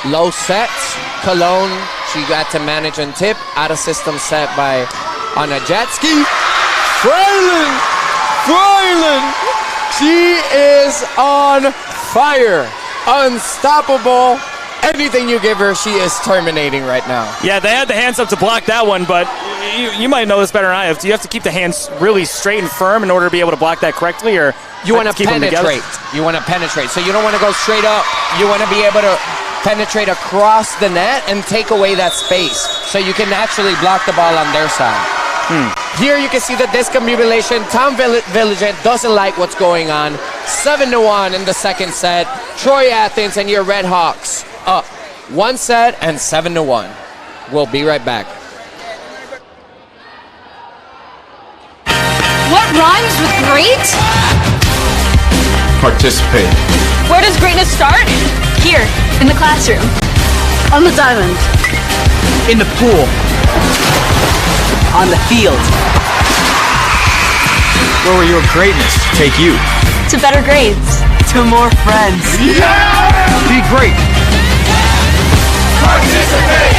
Low sets. Colón, she got to manage and tip. Out of system set by on a jet ski. Fralin! She is on fire. Unstoppable. Anything you give her, she is terminating right now. Yeah, they had the hands up to block that one, but you might know this better than I have. Do you have to keep the hands really straight and firm in order to be able to block that correctly, or you want to penetrate? You want to penetrate, so you don't want to go straight up. You want to be able to penetrate across the net and take away that space so you can actually block the ball on their side. Here you can see the discombobulation. Tom Villigent doesn't like what's going on. 7-1 in the second set. Troy Athens and your Red Hawks up 1 set and 7-1. We'll be right back. What rhymes with great? Participate. Where does greatness start? Here, in the classroom. On the diamond. In the pool. On the field. Where will your greatness take you? To better grades. To more friends. Yeah! Be great. Participate.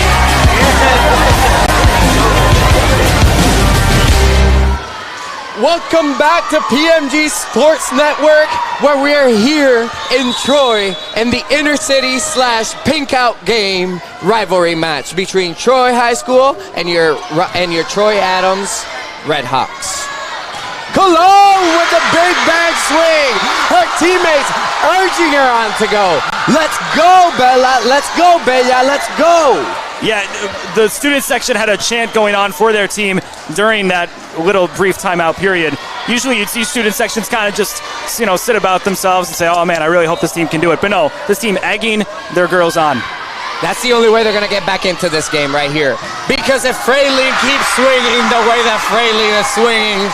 Welcome back to PMG Sports Network, where we are here in Troy in the Intercity / Pink Out game rivalry match between Troy High School and your Troy Adams Red Hawks. Cologne with a big bang swing. Her teammates urging her on to go. Let's go, Bella. Let's go, Bella. Let's go. Yeah, the student section had a chant going on for their team during that little brief timeout period. Usually you'd see student sections kind of just, sit about themselves and say, oh man, I really hope this team can do it. But no, this team egging their girls on. That's the only way they're going to get back into this game right here. Because if Fraley keeps swinging the way that Fraley is swinging,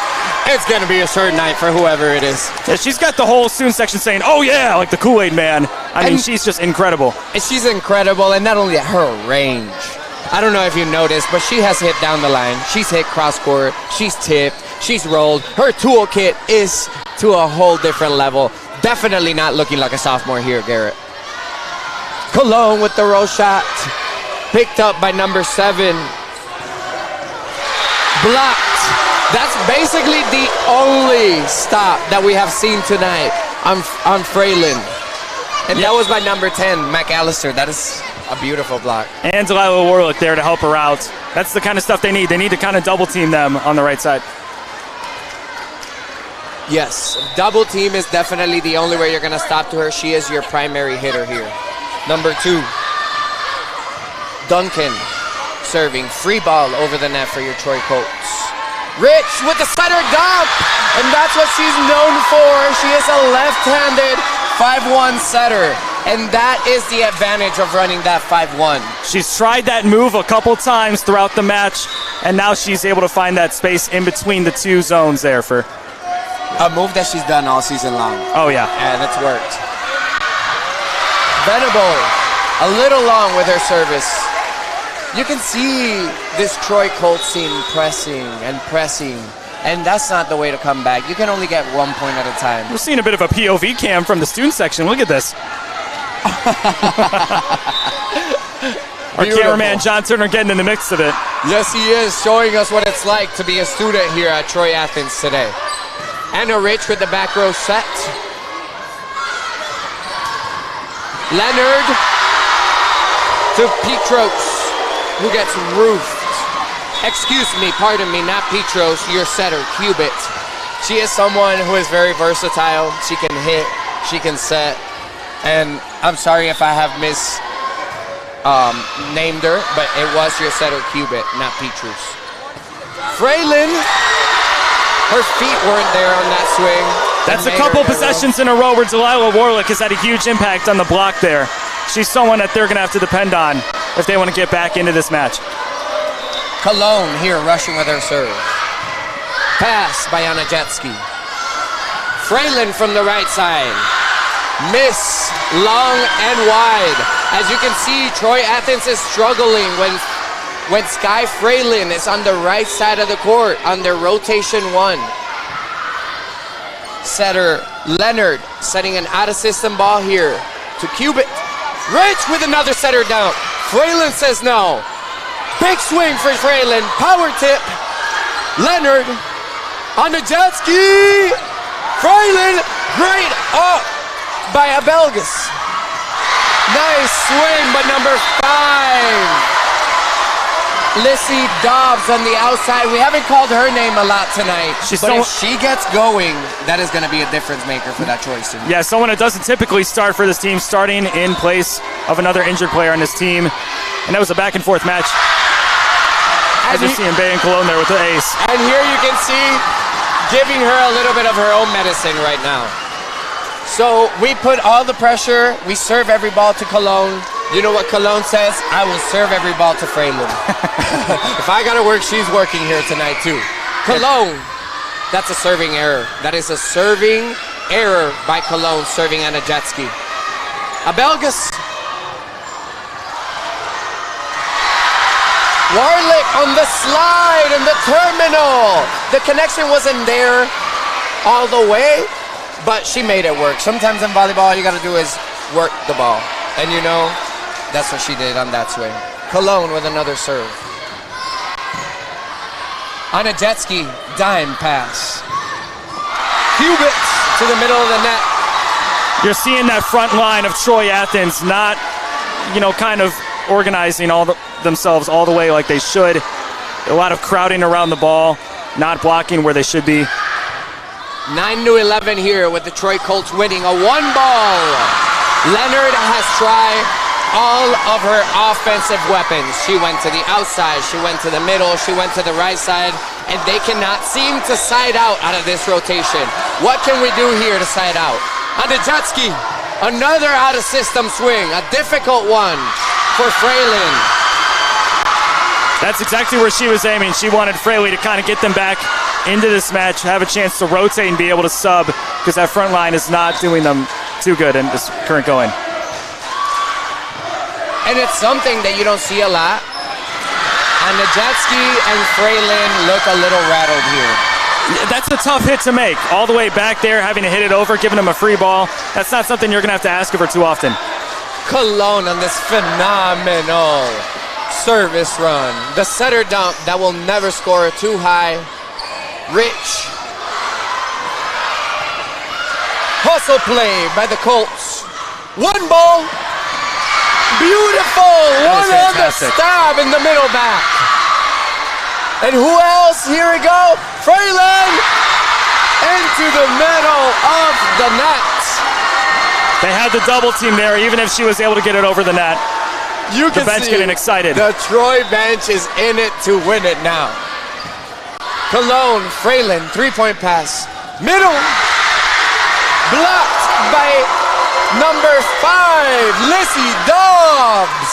it's going to be a short night for whoever it is. Yeah, she's got the whole student section saying, oh yeah, like the Kool-Aid man. I mean, she's just incredible. She's incredible, and not only that, her range. I don't know if you noticed, but she has hit down the line. She's hit cross court. She's tipped. She's rolled. Her toolkit is to a whole different level. Definitely not looking like a sophomore here, Garrett. Cologne with the roll shot. Picked up by number 7. Blocked. That's basically the only stop that we have seen tonight on Fralin. And that was by number 10, McAllister. That is a beautiful block. And Delilah Warlick there to help her out. That's the kind of stuff they need. They need to kind of double team them on the right side. Yes, double team is definitely the only way you're going to stop to her. She is your primary hitter here. Number 2, Duncan serving. Free ball over the net for your Troy Colts. Rich with the center dump, and that's what she's known for. She is a left-handed 5-1 setter, and that is the advantage of running that 5-1. She's tried that move a couple times throughout the match, and now she's able to find that space in between the two zones there for a move that she's done all season long. Oh yeah, and it's worked. Venable, a little long with her service. You can see this Troy Colts team pressing and pressing, and that's not the way to come back. You can only get 1 point at a time. We're seeing a bit of a POV cam from the student section. Look at this. Our cameraman, John Turner, getting in the mix of it. Yes, he is, showing us what it's like to be a student here at Troy Athens today. Anna Rich with the back row set. Leonard to Petros, who gets roofed. Excuse me, pardon me, not Petros, your setter, Cubit. She is someone who is very versatile. She can hit, she can set, and I'm sorry if I have named her, but it was your setter, Cubit, not Petros. Fralin, her feet weren't there on that swing. That's a couple possessions in a row where Delilah Warlick has had a huge impact on the block there. She's someone that they're going to have to depend on if they want to get back into this match. Cologne here rushing with her serve. Pass by Anna Jetsky. Fralin from the right side. Miss long and wide. As you can see, Troy Athens is struggling when Sky Fralin is on the right side of the court under rotation 1. Setter Leonard setting an out-of-system ball here to Cubit. Rich with another setter down. Fralin says no. Big swing for Fralin. Power tip. Leonard on the jet ski. Fralin, great up by Abelgas. Nice swing, but number 5. Lissy Dobbs on the outside. We haven't called her name a lot tonight, but if she gets going, that is going to be a difference maker for that Troy team. Yeah, someone that doesn't typically start for this team, starting in place of another injured player on this team. And that was a back-and-forth match. As you're seeing Bay and Cologne there with the ace. And here you can see giving her a little bit of her own medicine right now. So we put all the pressure. We serve every ball to Cologne. You know what Cologne says? I will serve every ball to Freyland. If I got to work, she's working here tonight too. Cologne, that's a serving error. That is a serving error by Cologne serving Anna Jetsky. Abelgas. Warlick on the slide in the terminal. The connection wasn't there all the way, but she made it work. Sometimes in volleyball, all you got to do is work the ball. And you know, that's what she did on that swing. Cologne with another serve. Anna Jetsky, dime pass. Cubits to the middle of the net. You're seeing that front line of Troy Athens not, kind of organizing themselves all the way like they should. A lot of crowding around the ball, not blocking where they should be. 9-11 here with the Troy Colts winning a one ball. Leonard has tried all of her offensive weapons. She went to the outside, she went to the middle, she went to the right side, and they cannot seem to side out of this rotation. What can we do here to side out? Adejetsky, another out-of-system swing, a difficult one for Freyland. That's exactly where she was aiming. She wanted Fraley to kind of get them back into this match, have a chance to rotate and be able to sub, because that front line is not doing them too good in this current going. And it's something that you don't see a lot. And Najetsky and Freyland look a little rattled here. That's a tough hit to make. All the way back there, having to hit it over, giving them a free ball. That's not something you're going to have to ask of her too often. Cologne on this phenomenal service run. The setter dump that will never score too high. Rich. Hustle play by the Colts. One ball. Beautiful. One on the stab in the middle back. And who else? Here we go. Freyland into the middle of the net. They had the double team there, even if she was able to get it over the net. You can the bench see getting excited. The Troy bench is in it to win it now. Cologne, Freyland, 3-point pass. Middle. Blocked by number 5, Lissy Dobbs.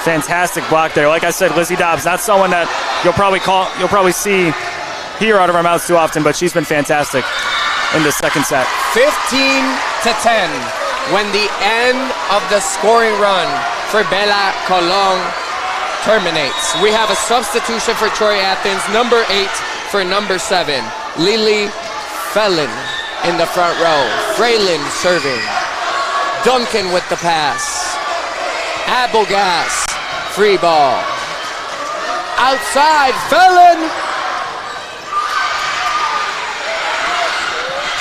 Fantastic block there. Like I said, Lizzie Dobbs, not someone that you'll probably see hear out of our mouths too often, but she's been fantastic in the second set. 15-10 when the end of the scoring run for Bella Cologne terminates. We have a substitution for Troy Athens, number 8 for number 7, Lily Fellin in the front row. Freyland serving. Duncan with the pass. Abelgas, free ball. Outside, Fellin.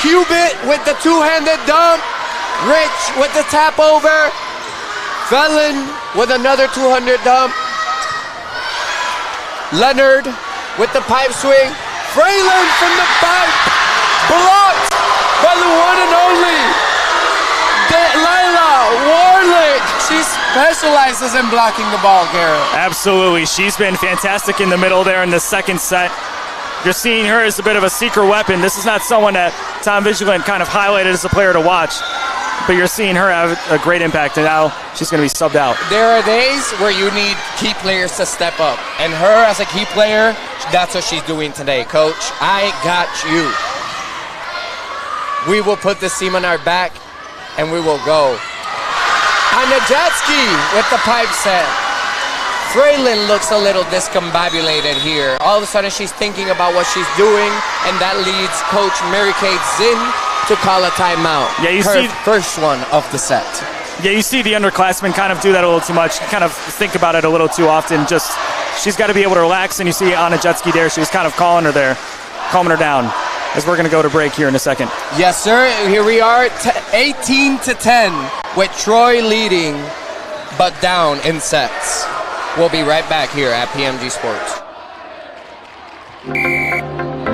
Cubit with the two-handed dump. Rich with the tap over. Fellin with another 200 dump. Leonard with the pipe swing. Freyland from the pipe. Blocked by the one and only Lila Warlick. She specializes in blocking the ball, Garrett. Absolutely. She's been fantastic in the middle there in the second set. You're seeing her as a bit of a secret weapon. This is not someone that Tom Vigilant kind of highlighted as a player to watch, but you're seeing her have a great impact, and now she's going to be subbed out. There are days where you need key players to step up, and her as a key player, that's what she's doing today. Coach, I got you. We will put this team on our back, and we will go. Anajetsky with the pipe set. Freyland looks a little discombobulated here. All of a sudden, she's thinking about what she's doing, and that leads Coach Mary-Kate Zinn to call a timeout. Yeah, you her see first one of the set. Yeah, you see the underclassmen kind of do that a little too much, kind of think about it a little too often. Just, she's got to be able to relax, and you see Anna Jetsky there. She was kind of calming her down, as we're going to go to break here in a second. Yes, sir. Here we are, 18-10, with Troy leading, but down in sets. We'll be right back here at PMG Sports.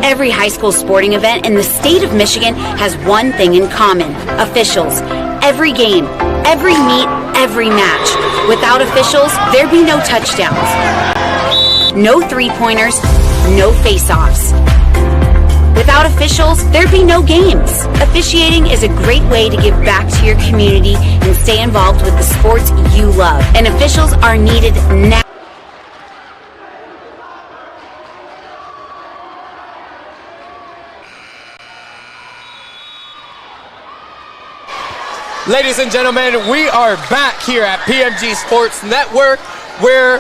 Every high school sporting event in the state of Michigan has one thing in common: officials. Every game, every meet, every match. Without officials, there'd be no touchdowns, no three-pointers, no face-offs. Without officials, there'd be no games. Officiating is a great way to give back to your community and stay involved with the sports you love. And officials are needed now. Ladies and gentlemen, we are back here at PMG Sports Network, where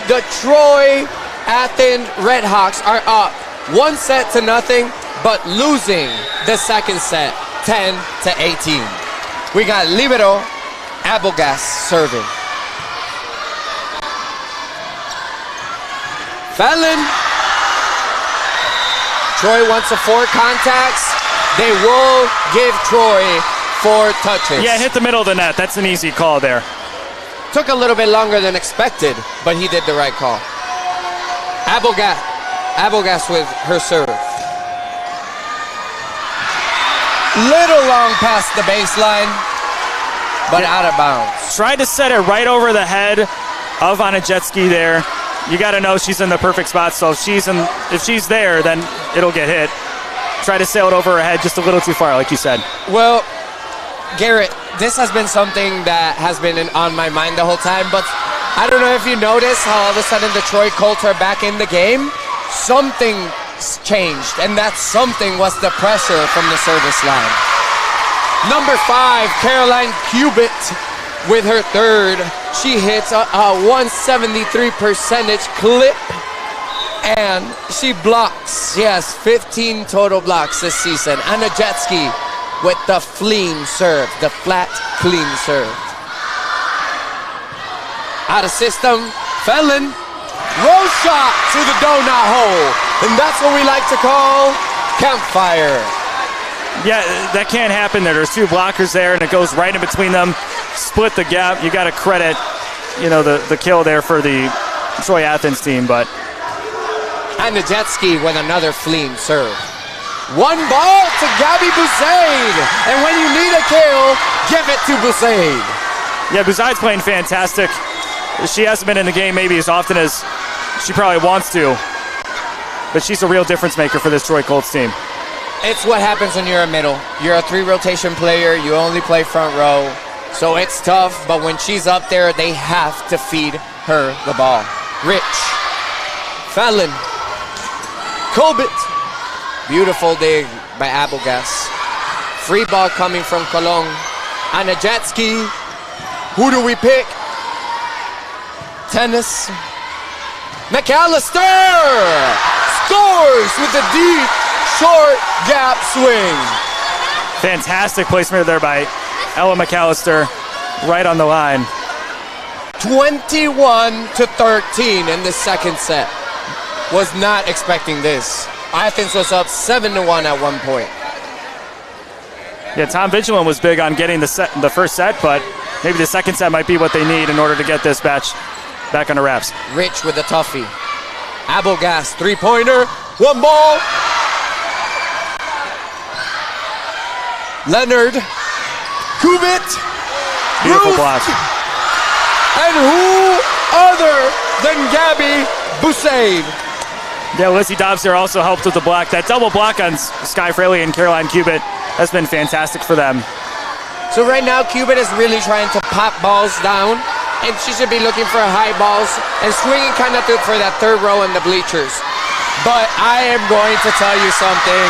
the Troy Athens Redhawks are up 1-0, but losing the second set 10-18. We got Libero Abelgas serving. Fallon. Troy wants a 4 contacts. They will give Troy 4 touches. Yeah, hit the middle of the net. That's an easy call there. Took a little bit longer than expected, but he did the right call. Abelgas with her serve. Little long past the baseline, but out of bounds. Tried to set it right over the head of Anajetsky there. You got to know she's in the perfect spot, so if she's there, then it'll get hit. Try to sail it over her head just a little too far, like you said. Well, Garrett, this has been something that has been on my mind the whole time, but I don't know if you noticed how all of a sudden the Troy Colts are back in the game. Something's changed, and that something was the pressure from the service line. Number 5, Caroline Cubitt with her third. She hits a 173% clip, and she blocks. She has 15 total blocks this season. Anajetsky with the clean serve, the flat, clean serve. Out of system, Fallon. Roll shot to the donut hole. And that's what we like to call campfire. Yeah, that can't happen there. There's 2 blockers there, and it goes right in between them. Split the gap. You got to credit, the kill there for the Troy Athens team, but. Anajetsky with another clean serve. 1 ball to Gabby Boussaid. And when you need a kill, give it to Boussaid. Yeah, Boussaid's playing fantastic. She hasn't been in the game maybe as often as she probably wants to, but she's a real difference maker for this Troy Colts team. It's what happens when you're a middle. You're a 3 rotation player. You only play front row. So it's tough, but when she's up there, they have to feed her the ball. Rich. Fallon. Colbert. Beautiful dig by Abelgas. Free ball coming from Cologne. Anajetsky. Who do we pick? Tennis. McAllister scores with a deep, short gap swing. Fantastic placement there by Ella McAllister, right on the line. 21-13 in the second set. Was not expecting this. Athens was up 7-1 at one point. Yeah, Tom Vigilant was big on getting the first set, but maybe the second set might be what they need in order to get this batch back on the wraps. Rich with the toughie. Abelgas, 3-pointer. 1 ball. Leonard. Kubit. Beautiful block. And who other than Gabby Boussaid? Yeah, Lizzie Dobbs there also helped with the block. That double block on Sky Fraley and Caroline Cubitt has been fantastic for them. So right now, Cubitt is really trying to pop balls down, and she should be looking for high balls and swinging kind of for that third row in the bleachers. But I am going to tell you something.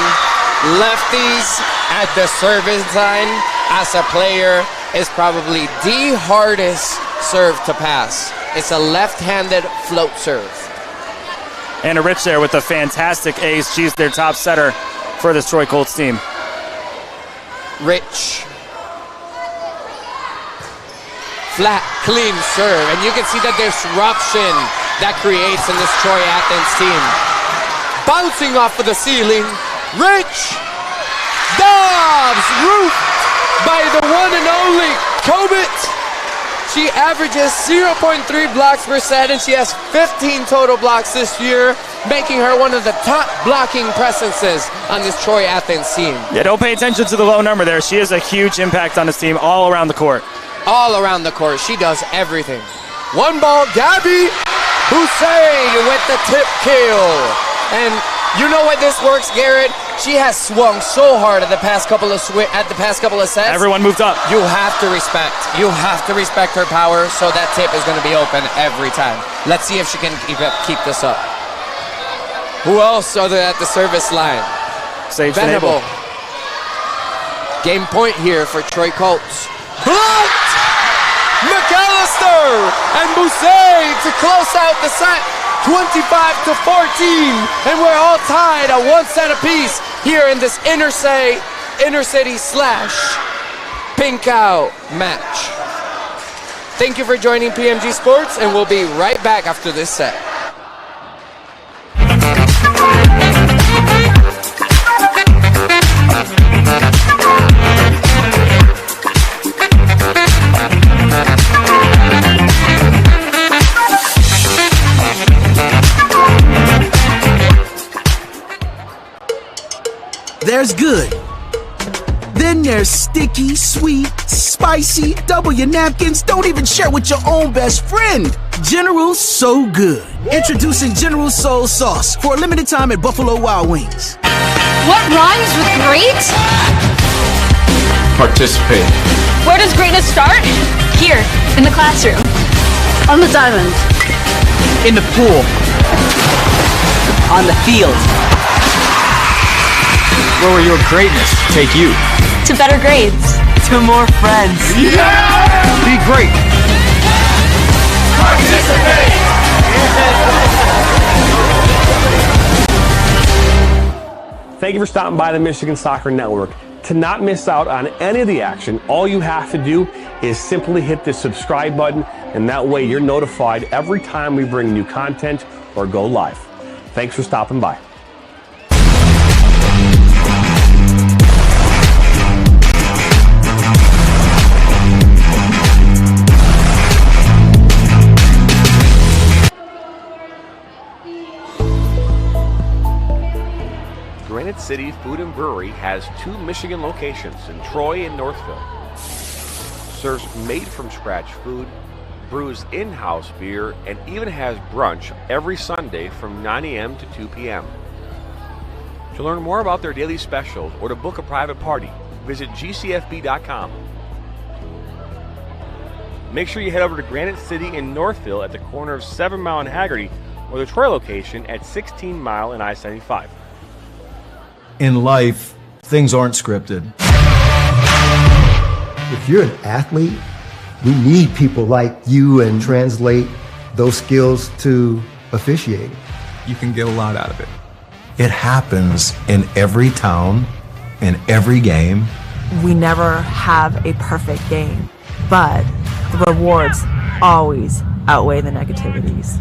Lefties at the service line as a player is probably the hardest serve to pass. It's a left-handed float serve. Anna Rich there with a fantastic ace. She's their top setter for this Troy Colts team. Rich. Flat, clean serve. And you can see the disruption that creates in this Troy Athens team. Bouncing off of the ceiling. Rich. Dobbs. Roofed by the one and only Kobit. She averages 0.3 blocks per set, and she has 15 total blocks this year, making her one of the top blocking presences on this Troy Athens team. Yeah, don't pay attention to the low number there. She has a huge impact on this team all around the court. All around the court. She does everything. One ball, Gabby Hussein with the tip kill. And you know what this works, Garrett? She has swung so hard at the past couple of sets. Everyone moved up. You have to respect her power, so that tip is going to be open every time. Let's see if she can keep this up. Who else other at the service line? Sage Venable. Game point here for Troy Colts. Blocked! McAllister and Bousset to close out the set. 25-14, and we're all tied at 1 set apiece here in this inner city / pink out match. Thank you for joining PMG Sports, and we'll be right back after this set. There's good. Then there's sticky, sweet, spicy, double your napkins, don't even share with your own best friend. General So Good. Introducing General Soul Sauce for a limited time at Buffalo Wild Wings. What rhymes with great? Participate. Where does greatness start? Here, in the classroom. On the diamond. In the pool. On the field. Where will your greatness take you? To better grades. To more friends. Yeah! Be great. Participate. Thank you for stopping by the Michigan Soccer Network. To not miss out on any of the action, all you have to do is simply hit the subscribe button, and that way you're notified every time we bring new content or go live. Thanks for stopping by. Granite City Food and Brewery has 2 Michigan locations in Troy and Northville. Serves made-from-scratch food, brews in-house beer, and even has brunch every Sunday from 9 a.m. to 2 p.m. To learn more about their daily specials or to book a private party, visit gcfb.com. Make sure you head over to Granite City in Northville at the corner of 7 Mile and Haggerty, or the Troy location at 16 Mile and I-75. In life, things aren't scripted. If you're an athlete, we need people like you and translate those skills to officiating. You can get a lot out of it. It happens in every town, in every game. We never have a perfect game, but the rewards always outweigh the negativities.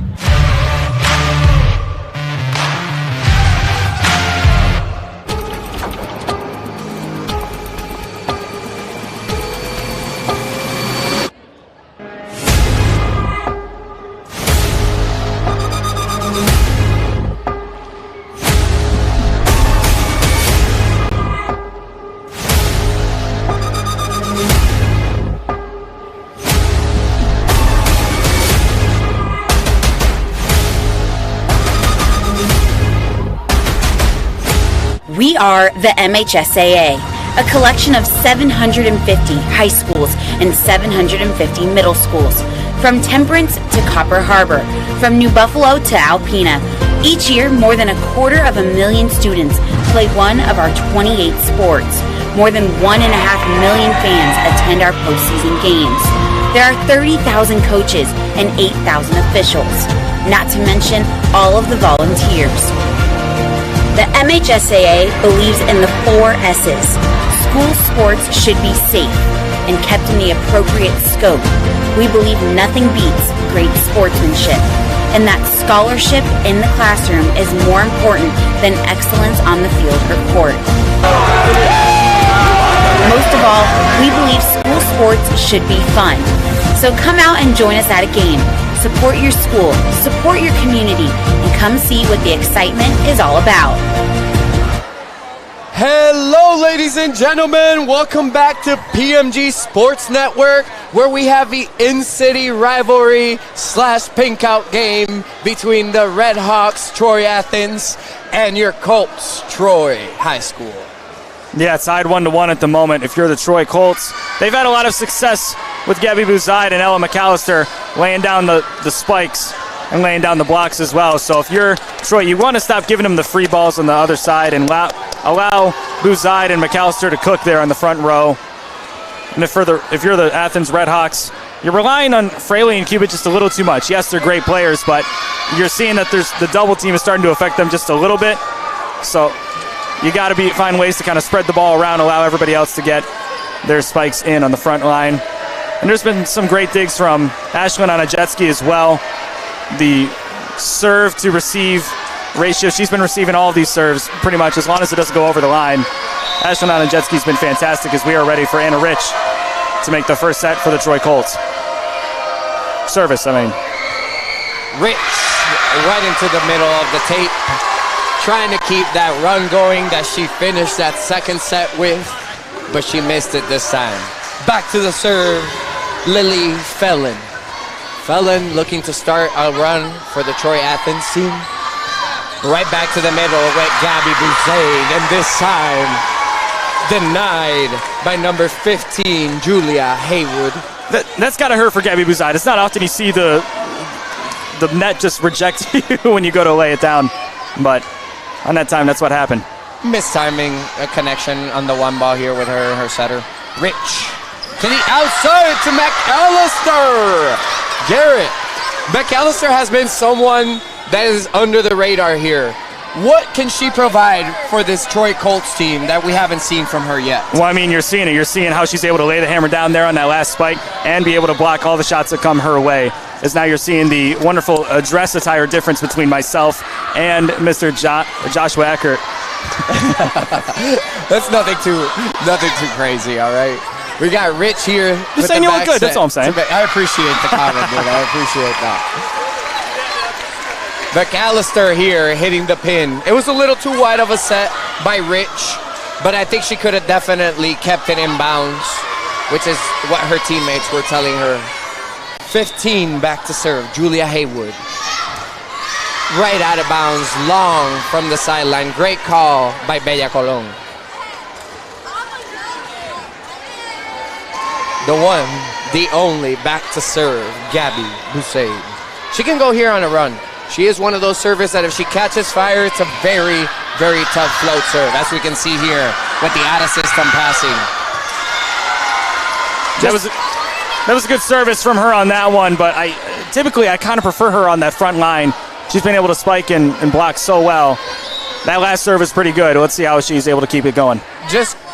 We are the MHSAA, a collection of 750 high schools and 750 middle schools, from Temperance to Copper Harbor, from New Buffalo to Alpena. Each year, more than 250,000 students play one of our 28 sports. More than 1.5 million fans attend our postseason games. There are 30,000 coaches and 8,000 officials, not to mention all of the volunteers. The MHSAA believes in the 4 S's. School sports should be safe and kept in the appropriate scope. We believe nothing beats great sportsmanship, and that scholarship in the classroom is more important than excellence on the field or court. Most of all, we believe school sports should be fun. So come out and join us at a game. Support your school, support your community, and come see what the excitement is all about. Hello, ladies and gentlemen. Welcome back to PMG Sports Network, where we have the in-city rivalry / pink-out game between the Red Hawks, Troy Athens, and your Colts, Troy High School. Yeah, it's tied 1-1 at the moment. If you're the Troy Colts, they've had a lot of success with Gabby Bouzaid and Ella McAllister laying down the spikes and laying down the blocks as well. So if you're Troy, you want to stop giving them the free balls on the other side and allow Bouzaid and McAllister to cook there on the front row. And if you're the Athens Red Hawks, you're relying on Fraley and Cubitt just a little too much. Yes, they're great players, but you're seeing that the double team is starting to affect them just a little bit. So you got to find ways to kind of spread the ball around, allow everybody else to get their spikes in on the front line. And there's been some great digs from Ashlyn Onajetsky as well. The serve to receive ratio, she's been receiving all of these serves pretty much as long as it doesn't go over the line. Ashlyn Onajetsky's been fantastic as we are ready for Anna Rich to make the first set for the Troy Colts. Service, I mean. Rich right into the middle of the tape, trying to keep that run going that she finished that second set with, but she missed it this time. Back to the serve, Lily Felon. Felon looking to start a run for the Troy Athens team. Right back to the middle with Gabby Bouzaid, and this time denied by number 15, Julia Haywood. That's got to hurt for Gabby Bouzaid. It's not often you see the net just reject you when you go to lay it down, but on that time, that's what happened. Mistiming a connection on the one ball here with her setter. Rich to the outside to McAllister. Garrett. McAllister has been someone that is under the radar here. What can she provide for this Troy Colts team that we haven't seen from her yet? Well, I mean, you're seeing it. You're seeing how she's able to lay the hammer down there on that last spike and be able to block all the shots that come her way. As now you're seeing the wonderful dress attire difference between myself and Mr. Joshua Eckert. That's nothing too crazy, all right? We got Rich here. Just saying you look good, that's all I'm saying. I appreciate the comment, dude. I appreciate that. McAllister here hitting the pin. It was a little too wide of a set by Rich, but I think she could have definitely kept it in bounds, which is what her teammates were telling her. 15 back to serve, Julia Haywood. Right out of bounds, long from the sideline. Great call by Bella Colon. The one, the only, back to serve, Gabby Bouzaid. She can go here on a run. She is one of those servers that if she catches fire, it's a very, very tough float serve, as we can see here with the out-of-system passing. That was a good service from her on that one, but typically I kind of prefer her on that front line. She's been able to spike and block so well. That last serve is pretty good. Let's see how she's able to keep it going.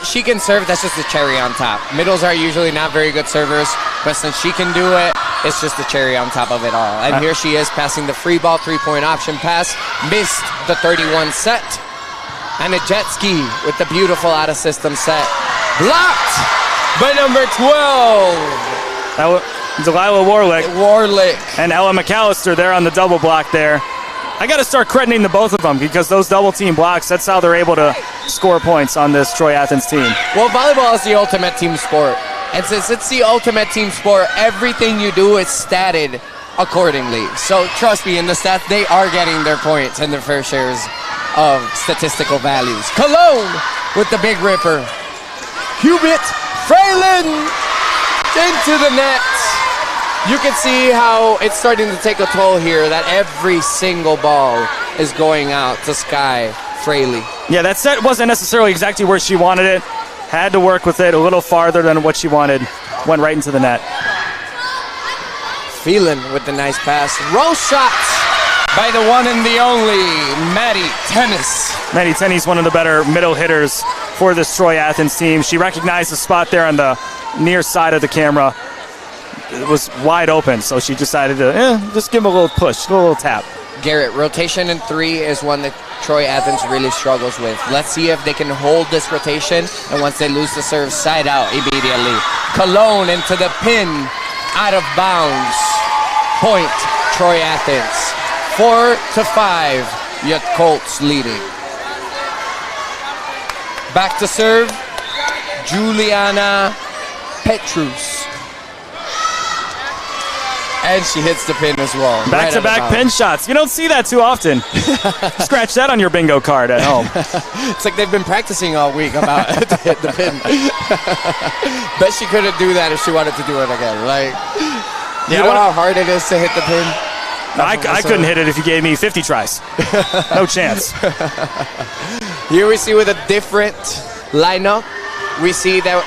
She can serve, that's just the cherry on top. Middles are usually not very good servers, but since she can do it, it's just the cherry on top of it all. And here she is passing the free ball, three-point option pass. Missed the 31 set. And a jet ski with the beautiful out-of-system set. Blocked by number 12. Delilah Warlick. And Ella McAllister there on the double block there. I got to start crediting the both of them because those double team blocks, that's how they're able to score points on this Troy Athens team. Well, volleyball is the ultimate team sport. And since it's the ultimate team sport, everything you do is statted accordingly. So trust me, in the stats, they are getting their points and their fair shares of statistical values. Cologne with the big ripper. Cubitt Fralin into the net. You can see how it's starting to take a toll here, that every single ball is going out to Sky Fraley. Yeah, that set wasn't necessarily exactly where she wanted it. Had to work with it a little farther than what she wanted. Went right into the net. Phelan with the nice pass. Roll shots by the one and the only Maddie Tennis. Maddie Tennis, one of the better middle hitters for this Troy Athens team. She recognized the spot there on the near side of the camera. It was wide open, so she decided to just give him a little push, a little tap. Garrett, rotation in 3 is one that Troy Athens really struggles with. Let's see if they can hold this rotation, and once they lose the serve, side out immediately. Cologne into the pin. out of bounds. Point, Troy Athens. 4-5, yet Colts leading. Back to serve, Juliana Petrus. And she hits the pin as well. Back-to-back pin shots. You don't see that too often. Scratch that on your bingo card at home. It's like they've been practicing all week about to hit the pin. Bet she couldn't do that if she wanted to do it again. Like, you know how hard it is to hit the pin? No, I couldn't hit it if you gave me 50 tries. No chance. Here we see with a different lineup. We see that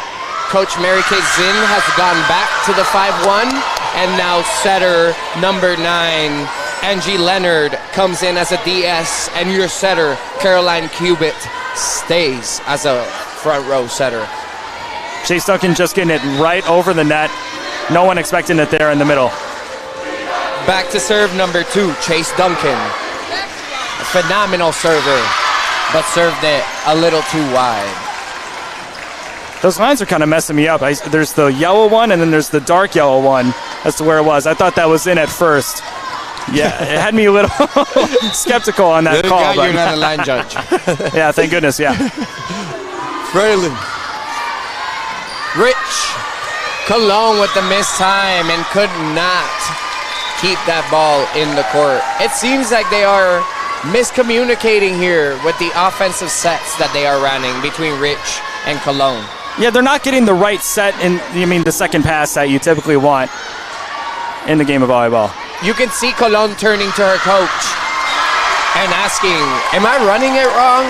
Coach Mary Kay Zinn has gone back to the 5-1. And now setter number 9, Angie Leonard, comes in as a DS. And your setter, Caroline Cubitt, stays as a front row setter. Chase Duncan just getting it right over the net. No one expecting it there in the middle. Back to serve number 2, Chase Duncan. A phenomenal server, but served it a little too wide. Those lines are kind of messing me up. There's the yellow one, and then there's the dark yellow one as to where it was. I thought that was in at first. Yeah, it had me a little skeptical on that call. You're not a line judge. Yeah, thank goodness, yeah. Fralin. Rich. Cologne with the missed time and could not keep that ball in the court. It seems like they are miscommunicating here with the offensive sets that they are running between Rich and Cologne. Yeah, they're not getting the right set in, the second pass that you typically want in the game of volleyball. You can see Cologne turning to her coach and asking, am I running it wrong?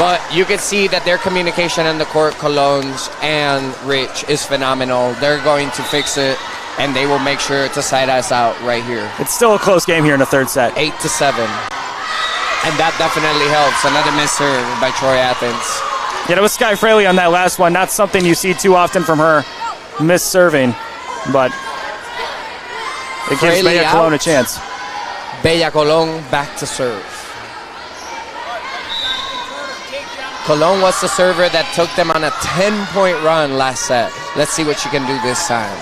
But you can see that their communication on the court, Cologne's and Rich, is phenomenal. They're going to fix it, and they will make sure to side us out right here. It's still a close game here in the third set. 8-7. And that definitely helps. Another miss serve by Troy Athens. Yeah, it was Sky Fraley on that last one. Not something you see too often from her, miss serving, but it gives Bella Colón a chance. Bella Colón back to serve. Colón was the server that took them on a 10-point run last set. Let's see what she can do this time.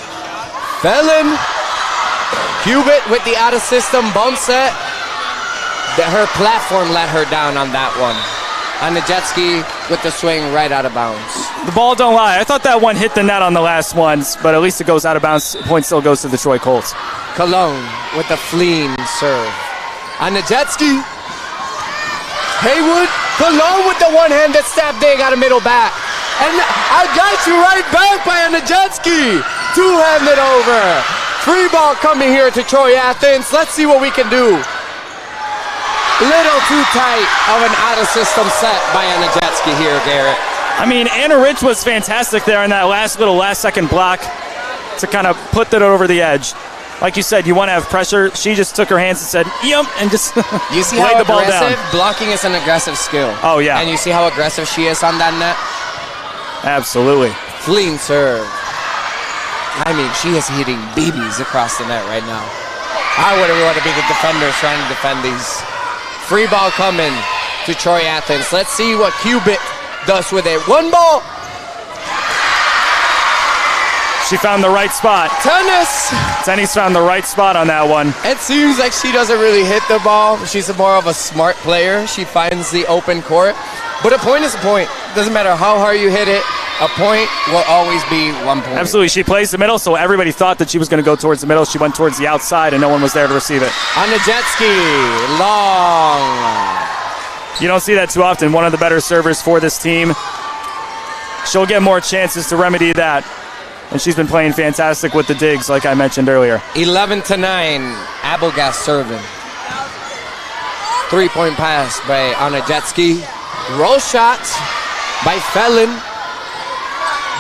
Felon. Cubitt with the out-of-system bump set. Her platform let her down on that one. On the jet ski with the swing right out of bounds. The ball don't lie. I thought that one hit the net on the last ones, but at least it goes out of bounds. Point still goes to the Troy Colts. Cologne with the fleeing serve. On the jet ski. Haywood. Cologne with the one-handed stab dig out of middle back. And I got you right back by on the jet ski. Two-handed over. Free ball coming here to Troy Athens. Let's see what we can do. Little too tight of an out-of-system set by Anna Jetski here, Garrett. I mean, Anna Rich was fantastic there in that last-second block to kind of put that over the edge. Like you said, you want to have pressure. She just took her hands and said, yum, and just you see laid how the ball down. Blocking is an aggressive skill. Oh, yeah. And you see how aggressive she is on that net? Absolutely. Fleeing serve. I mean, she is hitting BBs across the net right now. I wouldn't want to be the defenders trying to defend these. Free ball coming to Troy Athens. Let's see what Cubitt does with it. One ball. She found the right spot. Tennis found the right spot on that one. It seems like she doesn't really hit the ball. She's more of a smart player. She finds the open court. But a point is a point. Doesn't matter how hard you hit it. A point will always be 1 point. Absolutely. She plays the middle, so everybody thought that she was going to go towards the middle. She went towards the outside, and no one was there to receive it. On the jet ski. Long. You don't see that too often. One of the better servers for this team. She'll get more chances to remedy that. And she's been playing fantastic with the digs, like I mentioned earlier. 11-9. Abelgas serving. 3-point pass by Anna Jetski. Roll shot by Felon.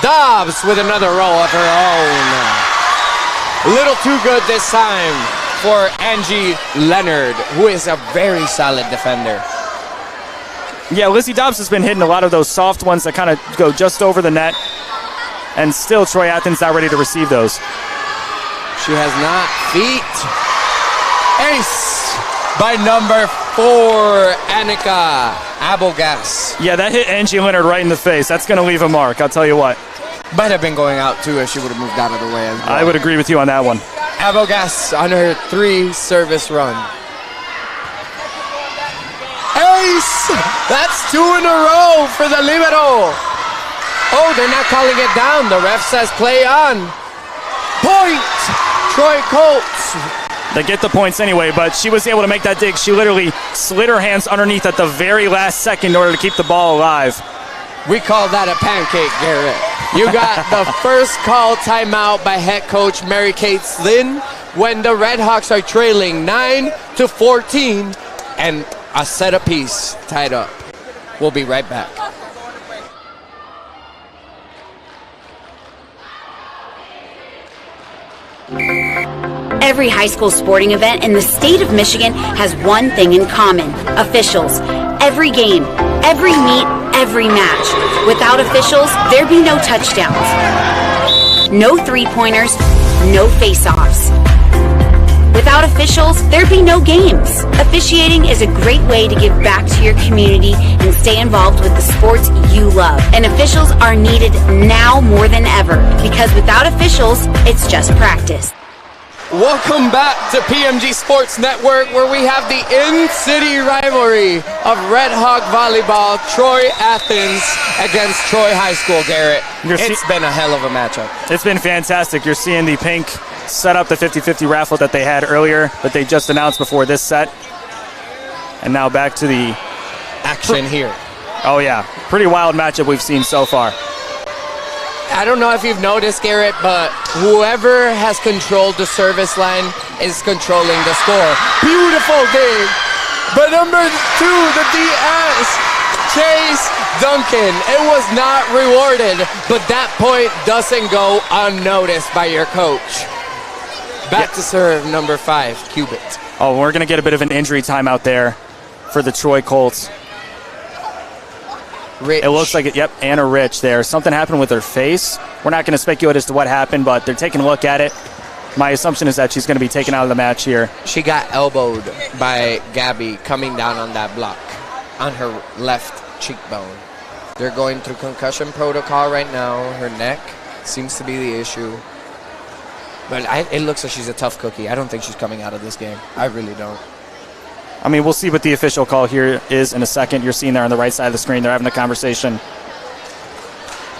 Dobbs with another roll of her own. A little too good this time for Angie Leonard, who is a very solid defender. Yeah, Lizzie Dobbs has been hitting a lot of those soft ones that kind of go just over the net. And still Troy Athens not ready to receive those. She has not. Feet. Ace by number 4, Annika Abelgas. Yeah, that hit Angie Leonard right in the face. That's going to leave a mark, I'll tell you what. Might have been going out too if she would have moved out of the way as well. I would agree with you on that one. Abogas on her 3-service run. Ace! That's 2 in a row for the libero. Oh, they're not calling it down. The ref says play on. Point! Troy Colts. They get the points anyway, but she was able to make that dig. She literally slid her hands underneath at the very last second in order to keep the ball alive. We call that a pancake, Garrett. You got the first call timeout by head coach Mary Kate Slynn when the Red Hawks are trailing 9-14 and a set apiece tied up. We'll be right back. Every high school sporting event in the state of Michigan has one thing in common: officials. Every game, every meet, every match. Without officials, there'd be no touchdowns, no three-pointers, no face-offs. Without officials, there'd be no games. Officiating is a great way to give back to your community and stay involved with the sports you love. And officials are needed now more than ever, because without officials, it's just practice. Welcome back to PMG Sports Network, where we have the in-city rivalry of Red Hawk Volleyball, Troy Athens against Troy High School, Garrett. It's been a hell of a matchup. It's been fantastic. You're seeing the pink set up the 50-50 raffle that they had earlier, that they just announced before this set. And now back to the action here. Oh yeah, pretty wild matchup we've seen so far. I don't know if you've noticed, Garrett, but whoever has controlled the service line is controlling the score. Beautiful dig. But number 2, the DS, Chase Duncan. It was not rewarded, but that point doesn't go unnoticed by your coach. Back to serve, number 5, Cubit. Oh, we're going to get a bit of an injury timeout there for the Troy Colts. Rich. It looks like it, yep, Anna Rich there. Something happened with her face. We're not going to speculate as to what happened, but they're taking a look at it. My assumption is that she's going to be taken out of the match here. She got elbowed by Gabby coming down on that block on her left cheekbone. They're going through concussion protocol right now. Her neck seems to be the issue. But it looks like she's a tough cookie. I don't think she's coming out of this game. I really don't. I mean, we'll see what the official call here is in a second. You're seeing there on the right side of the screen. They're having a conversation.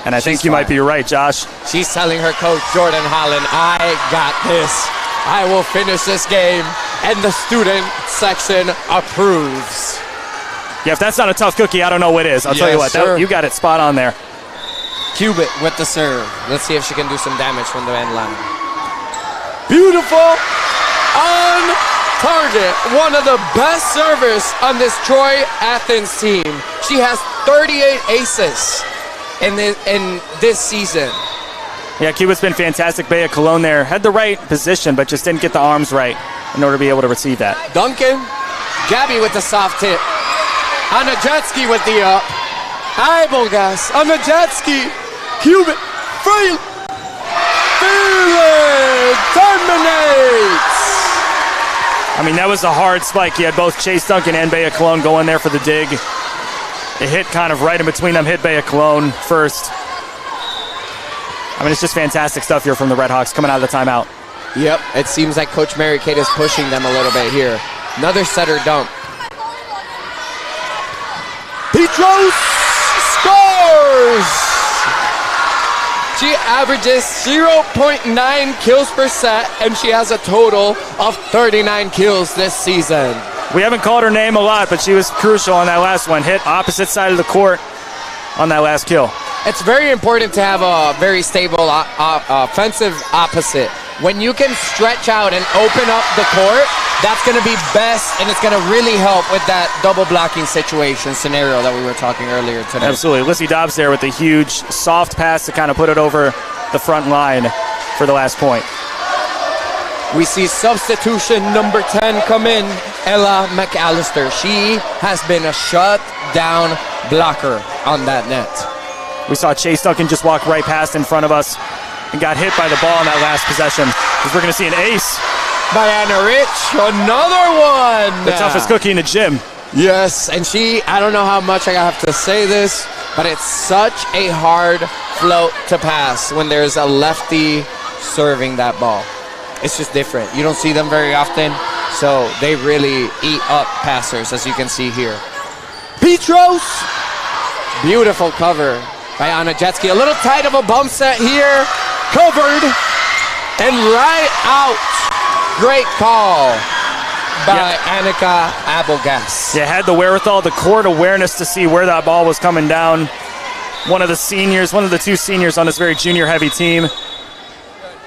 And I think you might be right, Josh. She's telling her coach, Jordan Holland, I got this. I will finish this game. And the student section approves. Yeah, if that's not a tough cookie, I don't know what is. I'll tell you what, you got it spot on there. Cubit with the serve. Let's see if she can do some damage from the end line. Beautiful. On target. One of the best servers on this Troy Athens team. She has 38 aces in this season. Yeah, Cubit's been fantastic. Bea Cologne there had the right position, but just didn't get the arms right in order to be able to receive that. Duncan, Gabby with the soft tip. On a jet ski with the up. Ibogas on the jet ski. Cubit, free. Terminates. I mean, that was a hard spike. You had both Chase Duncan and Bea Cologne going there for the dig. It hit kind of right in between them, hit Bea Cologne first. I mean, it's just fantastic stuff here from the Red Hawks coming out of the timeout. Yep, it seems like Coach Mary Kate is pushing them a little bit here. Another setter dump. Petros scores! She averages 0.9 kills per set, and she has a total of 39 kills this season. We haven't called her name a lot, but she was crucial on that last one. Hit opposite side of the court on that last kill. It's very important to have a very stable offensive opposite. When you can stretch out and open up the court, that's going to be best, and it's going to really help with that double blocking scenario that we were talking earlier today. Absolutely. Lissy Dobbs there with a huge soft pass to kind of put it over the front line for the last point. We see substitution number 10 come in, Ella McAllister. She has been a shut-down blocker on that net. We saw Chase Duncan just walk right past in front of us and got hit by the ball in that last possession. Because we're going to see an ace. By Anna Rich, another one. The toughest cookie in the gym. Yes, and she, I don't know how much I have to say this, but it's such a hard float to pass when there's a lefty serving that ball. It's just different. You don't see them very often, so they really eat up passers, as you can see here. Petros! Beautiful cover by Anna Jetsky. A little tight of a bump set here. Covered and right out. Great call by Annika Abelgas. Yeah, had the wherewithal, the court awareness to see where that ball was coming down. One of the two seniors on this very junior-heavy team.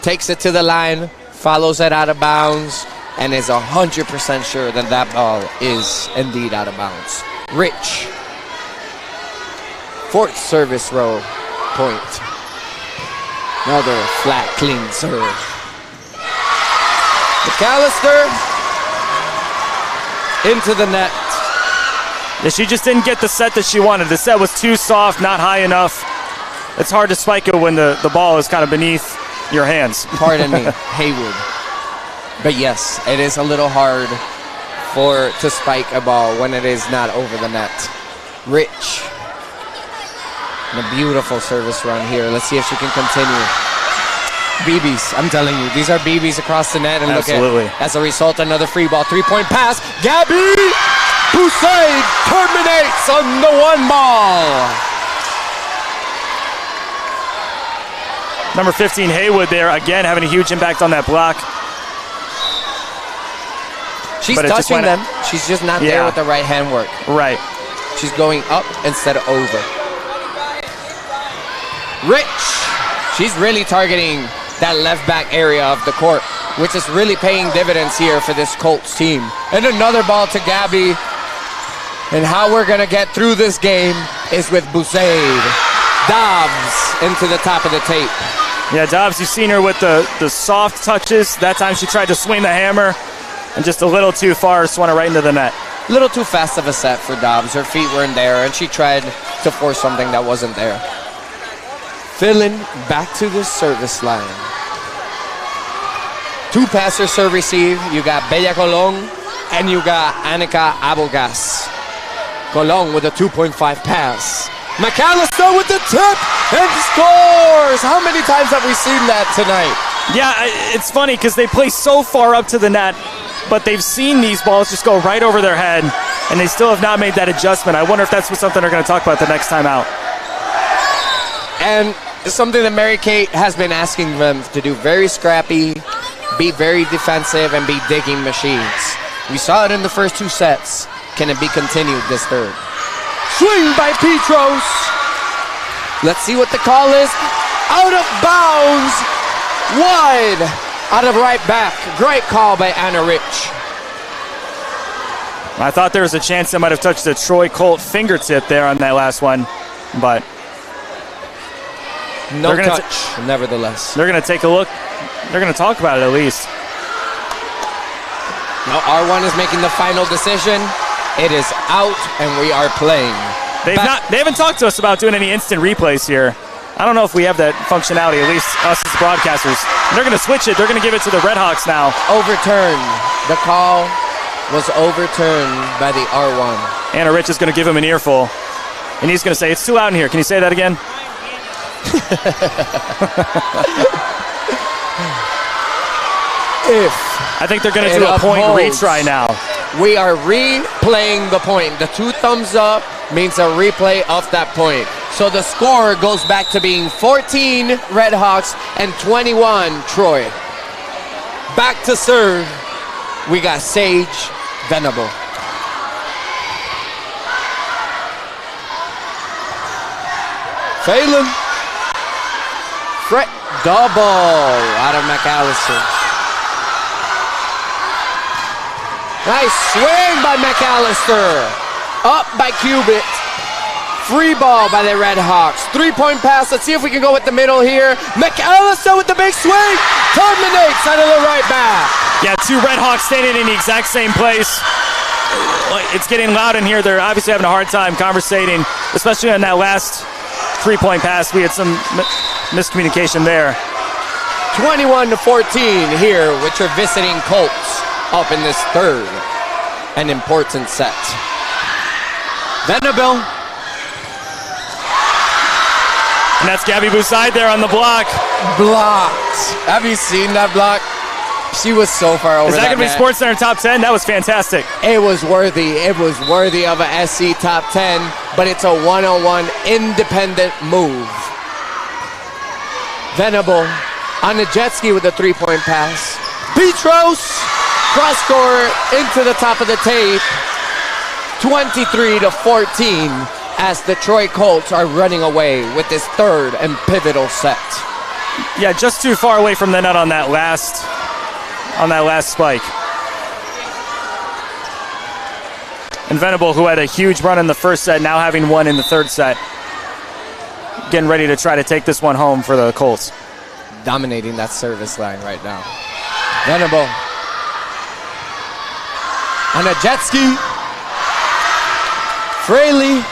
Takes it to the line, follows it out of bounds, and is 100% sure that that ball is indeed out of bounds. Rich. Fourth service row point. Another flat, clean serve. McAllister into the net. Yeah, she just didn't get the set that she wanted. The set was too soft, not high enough. It's hard to spike it when the ball is kind of beneath your hands. Pardon me, Haywood. But yes, it is a little hard to spike a ball when it is not over the net. Rich. And a beautiful service run here. Let's see if she can continue. BBs, I'm telling you, these are BBs across the net. And absolutely. Look at, as a result, another free ball, 3-point pass. Gabby Boussaid terminates on the one ball. Number 15, Haywood there, again, having a huge impact on that block. She's touching them. She's just not there with the right hand work. Right. She's going up instead of over. Rich. She's really targeting that left back area of the court, which is really paying dividends here for this Colts team. And another ball to Gabby. And how we're going to get through this game is with Boussaid. Dobbs into the top of the tape. Yeah, Dobbs, you've seen her with the soft touches. That time she tried to swing the hammer and just a little too far, swung it right into the net. A little too fast of a set for Dobbs. Her feet weren't there, and she tried to force something that wasn't there. Filling back to the service line. Two passer serve receive. You got Bella Colon and you got Annika Abelgas. Colon with a 2.5 pass. McAllister with the tip and scores! How many times have we seen that tonight? Yeah, it's funny because they play so far up to the net, but they've seen these balls just go right over their head, and they still have not made that adjustment. I wonder if that's something they're going to talk about the next time out. And it's something that Mary Kate has been asking them to do. Very scrappy, be very defensive, and be digging machines. We saw it in the first two sets. Can it be continued this third? Swing by Petros. Let's see what the call is. Out of bounds. Wide. Out of right back. Great call by Anna Rich. I thought there was a chance that might have touched the Troy Colt fingertip there on that last one, but no touch, nevertheless. They're going to take a look. They're going to talk about it at least. Now R1 is making the final decision. It is out, and we are playing. They haven't talked to us about doing any instant replays here. I don't know if we have that functionality, at least us as broadcasters. They're going to switch it. They're going to give it to the Redhawks now. Overturned. The call was overturned by the R1. Anna Rich is going to give him an earful, and he's going to say, it's too loud in here. Can you say that again? I think they're going to do a point retry now. We are replaying the point. The 2 thumbs up means a replay of that point. So the score goes back to being 14 Redhawks and 21 Troy. Back to serve, we got Sage Venable. Phelan. Fret double out of McAllister. Nice swing by McAllister. Up by Cubitt. Free ball by the Redhawks. 3-point pass. Let's see if we can go with the middle here. McAllister with the big swing. Terminates out of the right back. Yeah, 2 Redhawks standing in the exact same place. It's getting loud in here. They're obviously having a hard time conversating, especially on that last 3-point pass. We had some miscommunication there. 21-14 here with your visiting Colts up in this third and important set. Venable. And that's Gabby Boussaid there on the block. Blocked. Have you seen that block? She was so far over. Is that going to be SportsCenter top 10? That was fantastic. It was worthy. It was worthy of a SC top 10, but it's a 101 independent move. Venable on the jet ski with a 3-point pass. Petros, cross score into the top of the tape. 23-14 as the Troy Colts are running away with this third and pivotal set. Yeah, just too far away from the net on that last spike. And Venable, who had a huge run in the first set, now having one in the third set, getting ready to try to take this one home for the Colts. Dominating that service line right now. Venable on a jet ski. Fraley,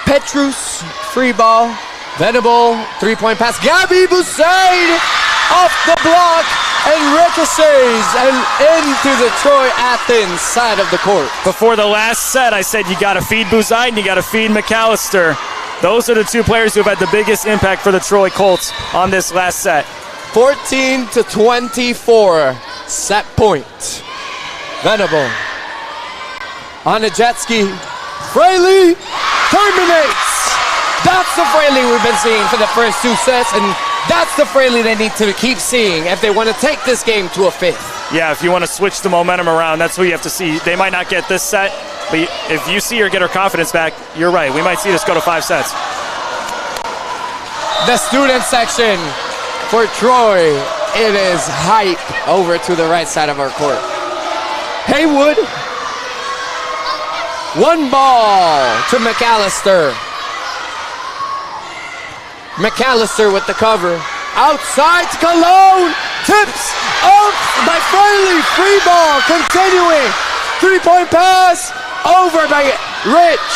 Petrus, free ball. Venable, 3-point pass. Gabby Boussaid off the block and ricochets and into the Troy Athens side of the court. Before the last set, I said you got to feed Boussaid and you got to feed McAllister. Those are the two players who have had the biggest impact for the Troy Colts on this last set. 14-24, set point. Venable on a jet ski. Fraley terminates. That's the Fraley we've been seeing for the first two sets, and that's the Fraley they need to keep seeing if they want to take this game to a fifth. Yeah, if you want to switch the momentum around, that's what you have to see. They might not get this set, but if you see her get her confidence back, you're right. We might see this go to 5 sets. The student section for Troy, it is hype over to the right side of our court. Haywood, one ball to McAllister. McAllister with the cover. Outside to Cologne. Tips up by Fraley. Free ball continuing. 3-point pass over by Rich.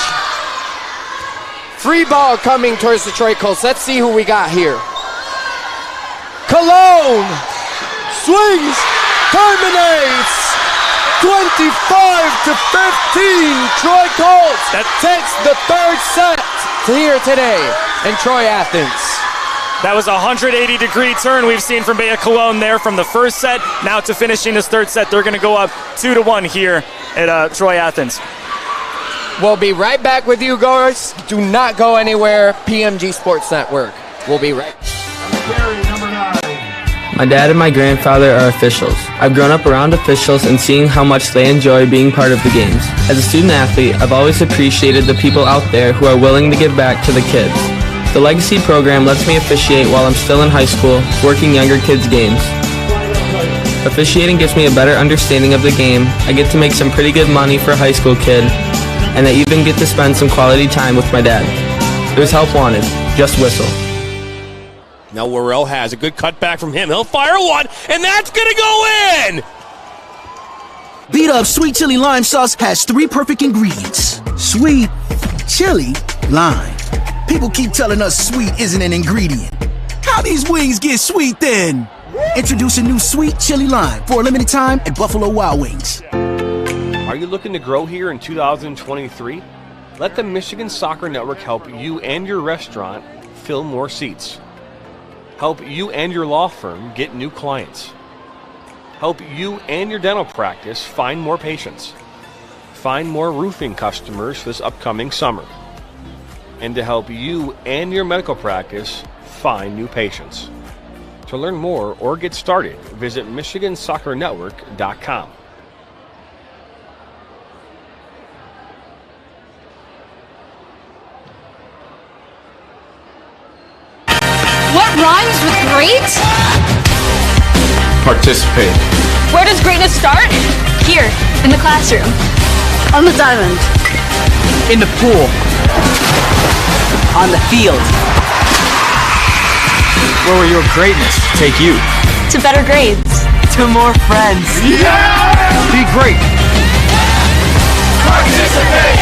Free ball coming towards the Troy Colts. Let's see who we got here. Cologne swings, terminates. 25-15. Troy Colts that takes the third set here today in Troy, Athens. That was a 180-degree turn we've seen from Bea Cologne there from the first set. Now to finishing this third set, they're going to go up 2-1 here at Troy, Athens. We'll be right back with you guys. Do not go anywhere. PMG Sports Network. We'll be right back. My dad and my grandfather are officials. I've grown up around officials and seeing how much they enjoy being part of the games. As a student athlete, I've always appreciated the people out there who are willing to give back to the kids. The Legacy program lets me officiate while I'm still in high school, working younger kids' games. Officiating gives me a better understanding of the game. I get to make some pretty good money for a high school kid, and I even get to spend some quality time with my dad. There's help wanted. Just whistle. Now Worrell has a good cutback from him. He'll fire one, and that's going to go in! Beat Up Sweet Chili Lime Sauce has 3 perfect ingredients. Sweet, chili, lime. People keep telling us sweet isn't an ingredient. How these wings get sweet then? Introducing new Sweet Chili Lime for a limited time at Buffalo Wild Wings. Are you looking to grow here in 2023? Let the Michigan Soccer Network help you and your restaurant fill more seats. Help you and your law firm get new clients. Help you and your dental practice find more patients. Find more roofing customers this upcoming summer. And to help you and your medical practice find new patients. To learn more or get started, visit MichiganSoccerNetwork.com. What rhymes with great? Participate. Where does greatness start? Here, in the classroom. On the diamond. In the pool. On the field. Where will your greatness take you? To better grades. To more friends. Yeah! Be great. Participate!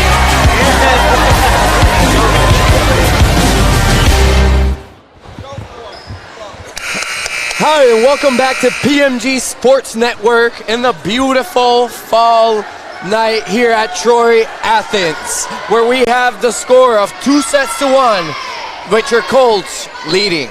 Hi, and welcome back to PMG Sports Network in the beautiful fall night here at Troy, Athens, where we have the score of 2-1 with your Colts leading.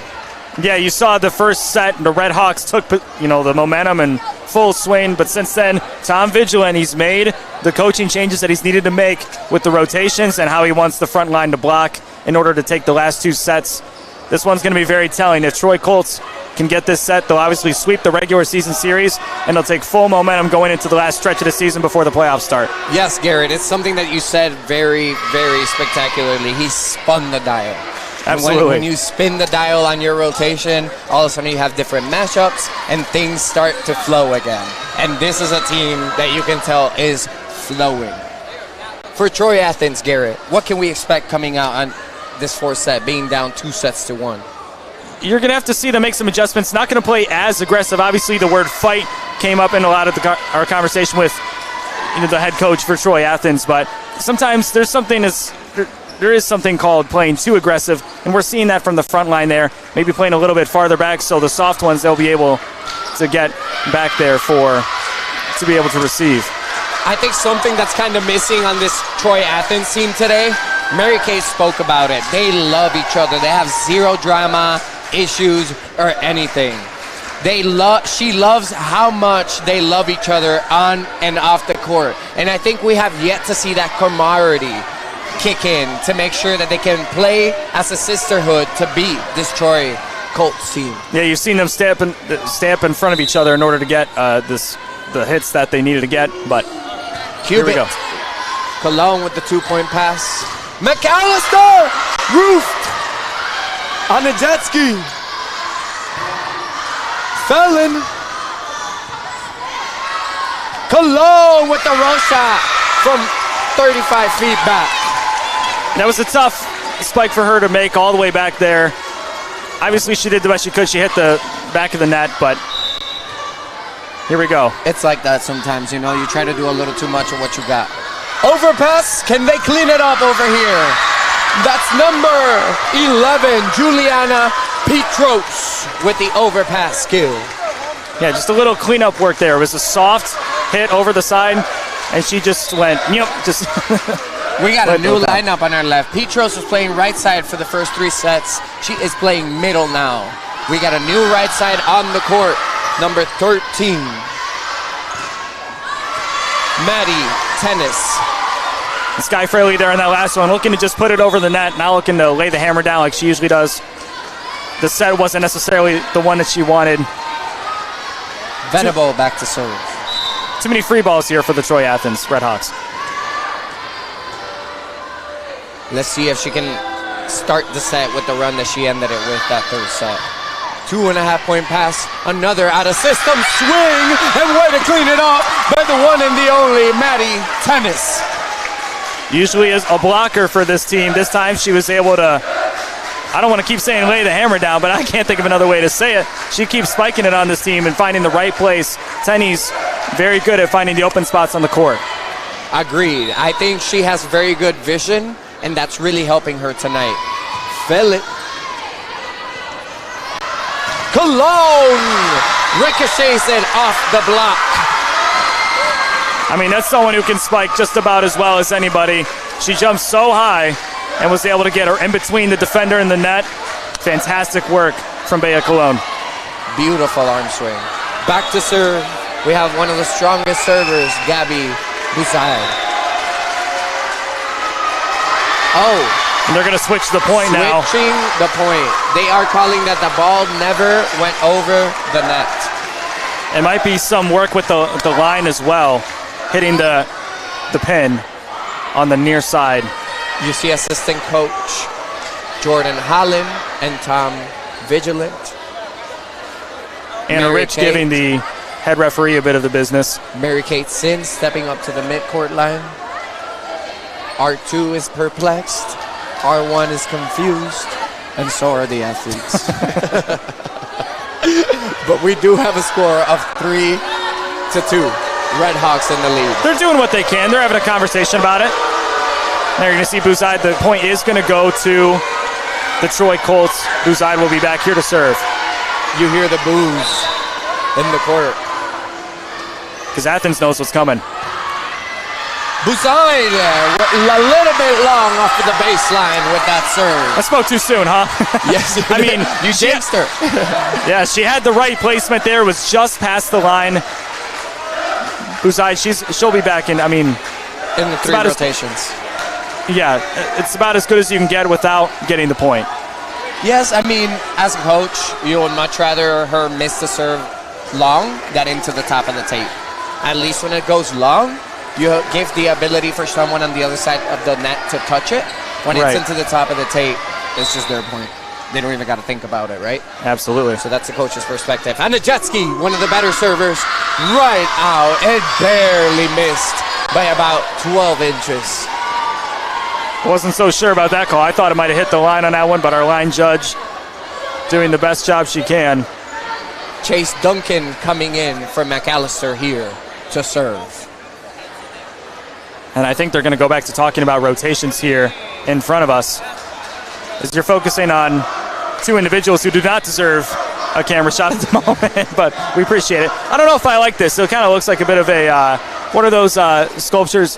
Yeah, you saw the first set. The Red Hawks took, the momentum and full swing. But since then, Tom Vigilant, he's made the coaching changes that he's needed to make with the rotations and how he wants the front line to block in order to take the last two sets. This one's going to be very telling. If Troy Colts can get this set, they'll obviously sweep the regular season series, and they'll take full momentum going into the last stretch of the season before the playoffs start. Yes, Garrett, it's something that you said very, very spectacularly. He spun the dial. Absolutely. When you spin the dial on your rotation, all of a sudden you have different matchups and things start to flow again. And this is a team that you can tell is flowing. For Troy Athens, Garrett, what can we expect coming out on this fourth set, being down 2-1? You're going to have to see them make some adjustments. Not going to play as aggressive. Obviously, the word fight came up in a lot of our conversation with the head coach for Troy Athens, but sometimes there is something called playing too aggressive, and we're seeing that from the front line there. Maybe playing a little bit farther back, so the soft ones, they'll be able to get back there to be able to receive. I think something that's kind of missing on this Troy Athens team today, Mary Kay spoke about it. They love each other. They have zero drama, issues, or anything. She loves how much they love each other on and off the court. And I think we have yet to see that camaraderie kick in to make sure that they can play as a sisterhood to beat this Troy Colts team. Yeah, you've seen them stamp in front of each other in order to get the hits that they needed to get, but here we go. Cologne with the 2-point pass. McAllister roofed on a jet ski. Felon. Cologne with the roll shot from 35 feet back. That was a tough spike for her to make all the way back there. Obviously, she did the best she could. She hit the back of the net, but here we go. It's like that sometimes, you try to do a little too much of what you got. Overpass, can they clean it up over here? That's number 11, Juliana Petros with the overpass skill. Yeah, just a little cleanup work there. It was a soft hit over the side, and she just went, just... We got a new lineup on our left. Petros was playing right side for the first 3 sets. She is playing middle now. We got a new right side on the court, number 13. Maddie Tennis. Sky Fraley there in that last one, looking to just put it over the net, not looking to lay the hammer down like she usually does. The set wasn't necessarily the one that she wanted. Venable back to serve. Too many free balls here for the Troy Athens Red Hawks. Let's see if she can start the set with the run that she ended it with that third set. 2.5-point pass, another out of system swing, and way to clean it up by the one and the only Maddie Tennis. Usually is a blocker for this team. This time she was able to, I don't want to keep saying lay the hammer down, but I can't think of another way to say it. She keeps spiking it on this team and finding the right place. Tenny's very good at finding the open spots on the court. Agreed. I think she has very good vision, and that's really helping her tonight. Feel it. Cologne ricochets it off the block. I mean, that's someone who can spike just about as well as anybody. She jumped so high and was able to get her in between the defender and the net. Fantastic work from Bea Cologne. Beautiful arm swing. Back to serve. We have one of the strongest servers, Gabby Busaid. Oh. And they're going to switch the point now. Switching the point. They are calling that the ball never went over the net. It might be some work with the line as well, hitting the pin on the near side. You see assistant coach Jordan Holland and Tom Vigilant. Anna Rich giving the head referee a bit of the business. Mary Kate Sin stepping up to the midcourt line. R2 is perplexed. R1 is confused. And so are the athletes. But we do have a score of 3-2. Red Hawks in the lead. They're doing what they can. They're having a conversation about it. Now you're going to see Busaid. The point is going to go to the Troy Colts. Busaid will be back here to serve. You hear the boos in the court. Because Athens knows what's coming. Busaid a little bit long off of the baseline with that serve. I spoke too soon, huh? Yes, I mean, you jinxed her. Yeah, she had the right placement there. Was just past the line. Busaid, she'll be back in the 3 rotations. It's about as good as you can get without getting the point. Yes, I mean, as a coach, you would much rather her miss the serve long than into the top of the tape. At least when it goes long, you give the ability for someone on the other side of the net to touch it. When it's into the top of the tape, it's just their point. They don't even got to think about it, right? Absolutely. So that's the coach's perspective. And Jetski, one of the better servers, right out. It barely missed by about 12 inches. Wasn't so sure about that call. I thought it might have hit the line on that one, but our line judge doing the best job she can. Chase Duncan coming in for McAllister here to serve. And I think they're going to go back to talking about rotations here in front of us. As you're focusing on 2 individuals who do not deserve a camera shot at the moment, but we appreciate it. I don't know if I like this. It kind of looks like a bit of a, what are those towers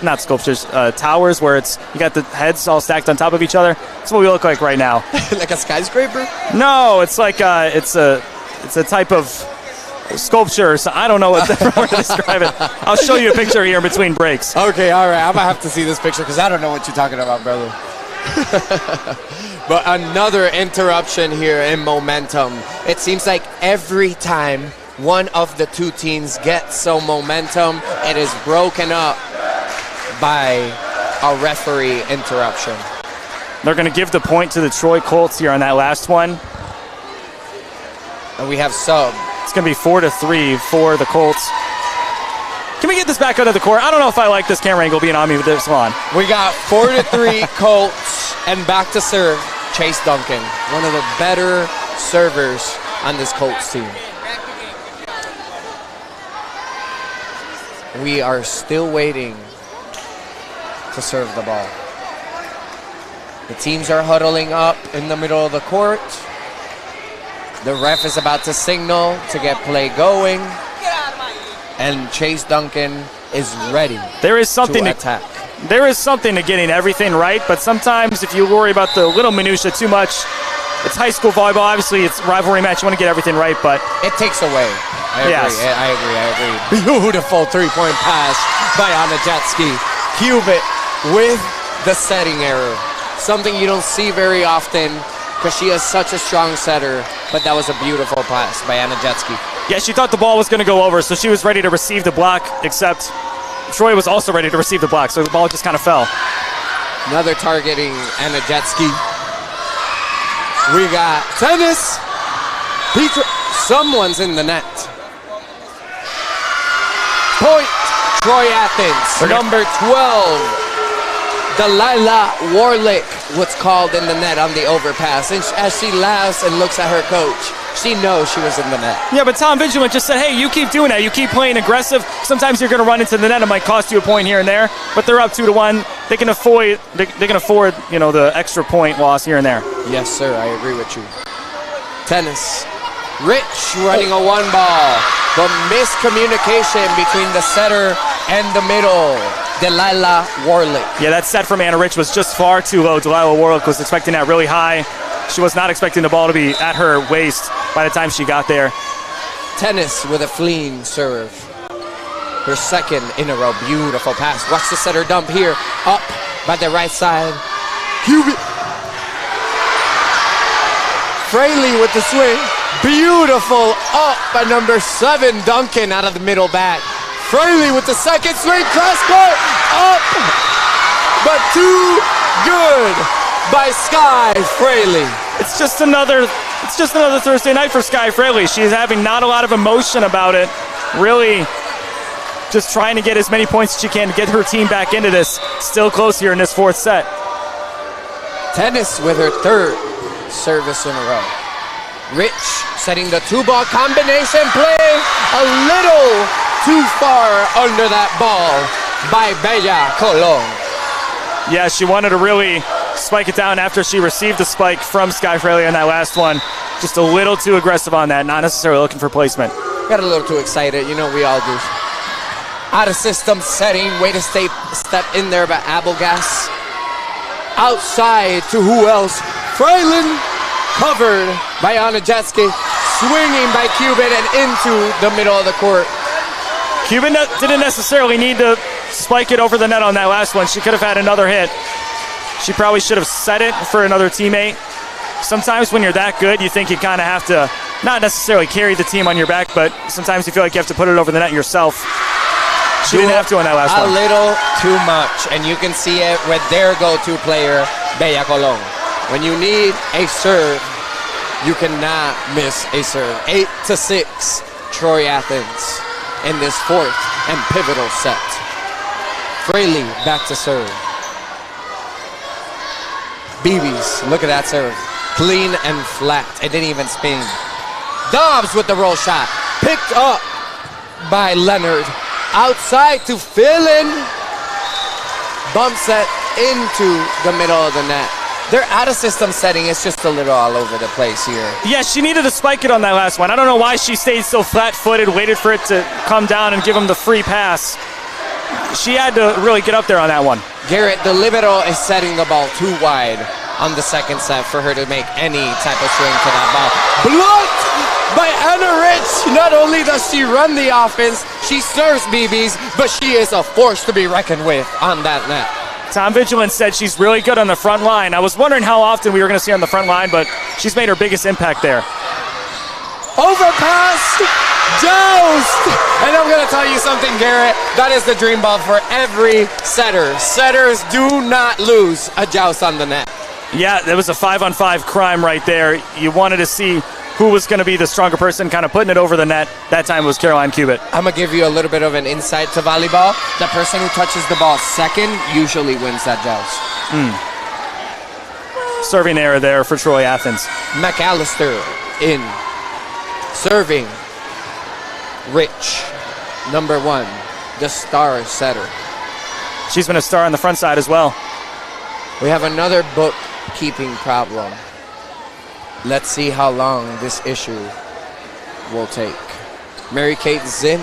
where you got the heads all stacked on top of each other? That's what we look like right now. Like a skyscraper? No, it's like, it's a type of sculpture. So I don't know what to describe it. I'll show you a picture here in between breaks. Okay, all right. I'm going to have to see this picture because I don't know what you're talking about, brother. But another interruption here in momentum. It seems like every time one of the 2 teams gets some momentum, it is broken up by a referee interruption. They're going to give the point to the Troy Colts here on that last one. And we have sub. It's going to be 4-3 for the Colts. Can we get this back out of the court? I don't know if I like this camera angle being on me with this one. We got 4-3 Colts and back to serve Chase Duncan, one of the better servers on this Colts team. We are still waiting to serve the ball. The teams are huddling up in the middle of the court. The ref is about to signal to get play going. And Chase Duncan is ready to attack. There is something to getting everything right, but sometimes if you worry about the little minutia too much, it's high school volleyball. Obviously, it's a rivalry match. You want to get everything right, but it takes away. I agree. Beautiful 3-point pass by Anna Jetski. Cubit with the setting error. Something you don't see very often because she is such a strong setter, but that was a beautiful pass by Anna Jetski. Yeah, she thought the ball was going to go over, so she was ready to receive the block, except Troy was also ready to receive the block, so the ball just kind of fell. Another targeting Anna Jetski. We got tennis. Someone's in the net. Point, Troy Athens. Number 12. Delilah Warlick was called in the net on the overpass. And as she laughs and looks at her coach, she knows she was in the net. Yeah, but Tom Vigilant just said, hey, you keep doing that. You keep playing aggressive. Sometimes you're going to run into the net. It might cost you a point here and there. But they're up 2-1. They can afford, the extra point loss here and there. Yes, sir. I agree with you. Tennis. Rich running a 1-ball. The miscommunication between the setter and the middle. Delilah Warlick. Yeah, that set from Anna Rich was just far too low. Delilah Warlick was expecting that really high. She was not expecting the ball to be at her waist by the time she got there. Tennis with a fleeing serve. Her second in a row. Beautiful pass. Watch the setter dump here. Up by the right side. Cubit. Fraley with the swing. Beautiful up by number 7, Duncan out of the middle back. Fraley with the second swing, cross court, up, but too good by Sky Fraley. It's just another Thursday night for Sky Fraley. She's having not a lot of emotion about it. Really just trying to get as many points as she can to get her team back into this. Still close here in this 4th set. Tennis with her 3rd service in a row. Rich setting the 2-ball combination play a little too far under that ball by Bella Colon. Yeah, she wanted to really spike it down after she received the spike from Sky Fraley on that last one. Just a little too aggressive on that, not necessarily looking for placement. Got a little too excited, we all do. Out of system setting. Way to step in there by Abelgas. Outside to who else? Freyland. Covered by Onajetsky. Swinging by Cuban and into the middle of the court. Cuban didn't necessarily need to spike it over the net on that last one. She could have had another hit. She probably should have set it for another teammate. Sometimes when you're that good, you think you kind of have to not necessarily carry the team on your back, but sometimes you feel like you have to put it over the net yourself. She didn't have to on that last one. A little too much, and you can see it with their go-to player, Bella Colon. When you need a serve, you cannot miss a serve. 8-6, Troy Athens in this fourth and pivotal set. Fraley back to serve. Beebe's, look at that serve. Clean and flat. It didn't even spin. Dobbs with the roll shot. Picked up by Leonard. Outside to Philin. Bump set into the middle of the net. Their out-of-system setting is just a little all over the place here. Yeah, she needed to spike it on that last one. I don't know why she stayed so flat-footed, waited for it to come down and give him the free pass. She had to really get up there on that one. Garrett, the libero is setting the ball too wide on the second set for her to make any type of swing to that ball. Blocked by Anna Rich. Not only does she run the offense, she serves BBs, but she is a force to be reckoned with on that net. Tom Vigilance said she's really good on the front line. I was wondering how often we were going to see her on the front line, but she's made her biggest impact there. Overpass, joust, and I'm going to tell you something, Garrett. That is the dream ball for every setter. Setters do not lose a joust on the net. Yeah, there was a 5-on-5 crime right there. You wanted to see who was going to be the stronger person, kind of putting it over the net. That time was Caroline Cubitt. I'm going to give you a little bit of an insight to volleyball. The person who touches the ball second usually wins that joust. Serving error there for Troy Athens. McAllister in. Serving. Rich, number 1, the star setter. She's been a star on the front side as well. We have another bookkeeping problem. Let's see how long this issue will take. Mary-Kate Zinn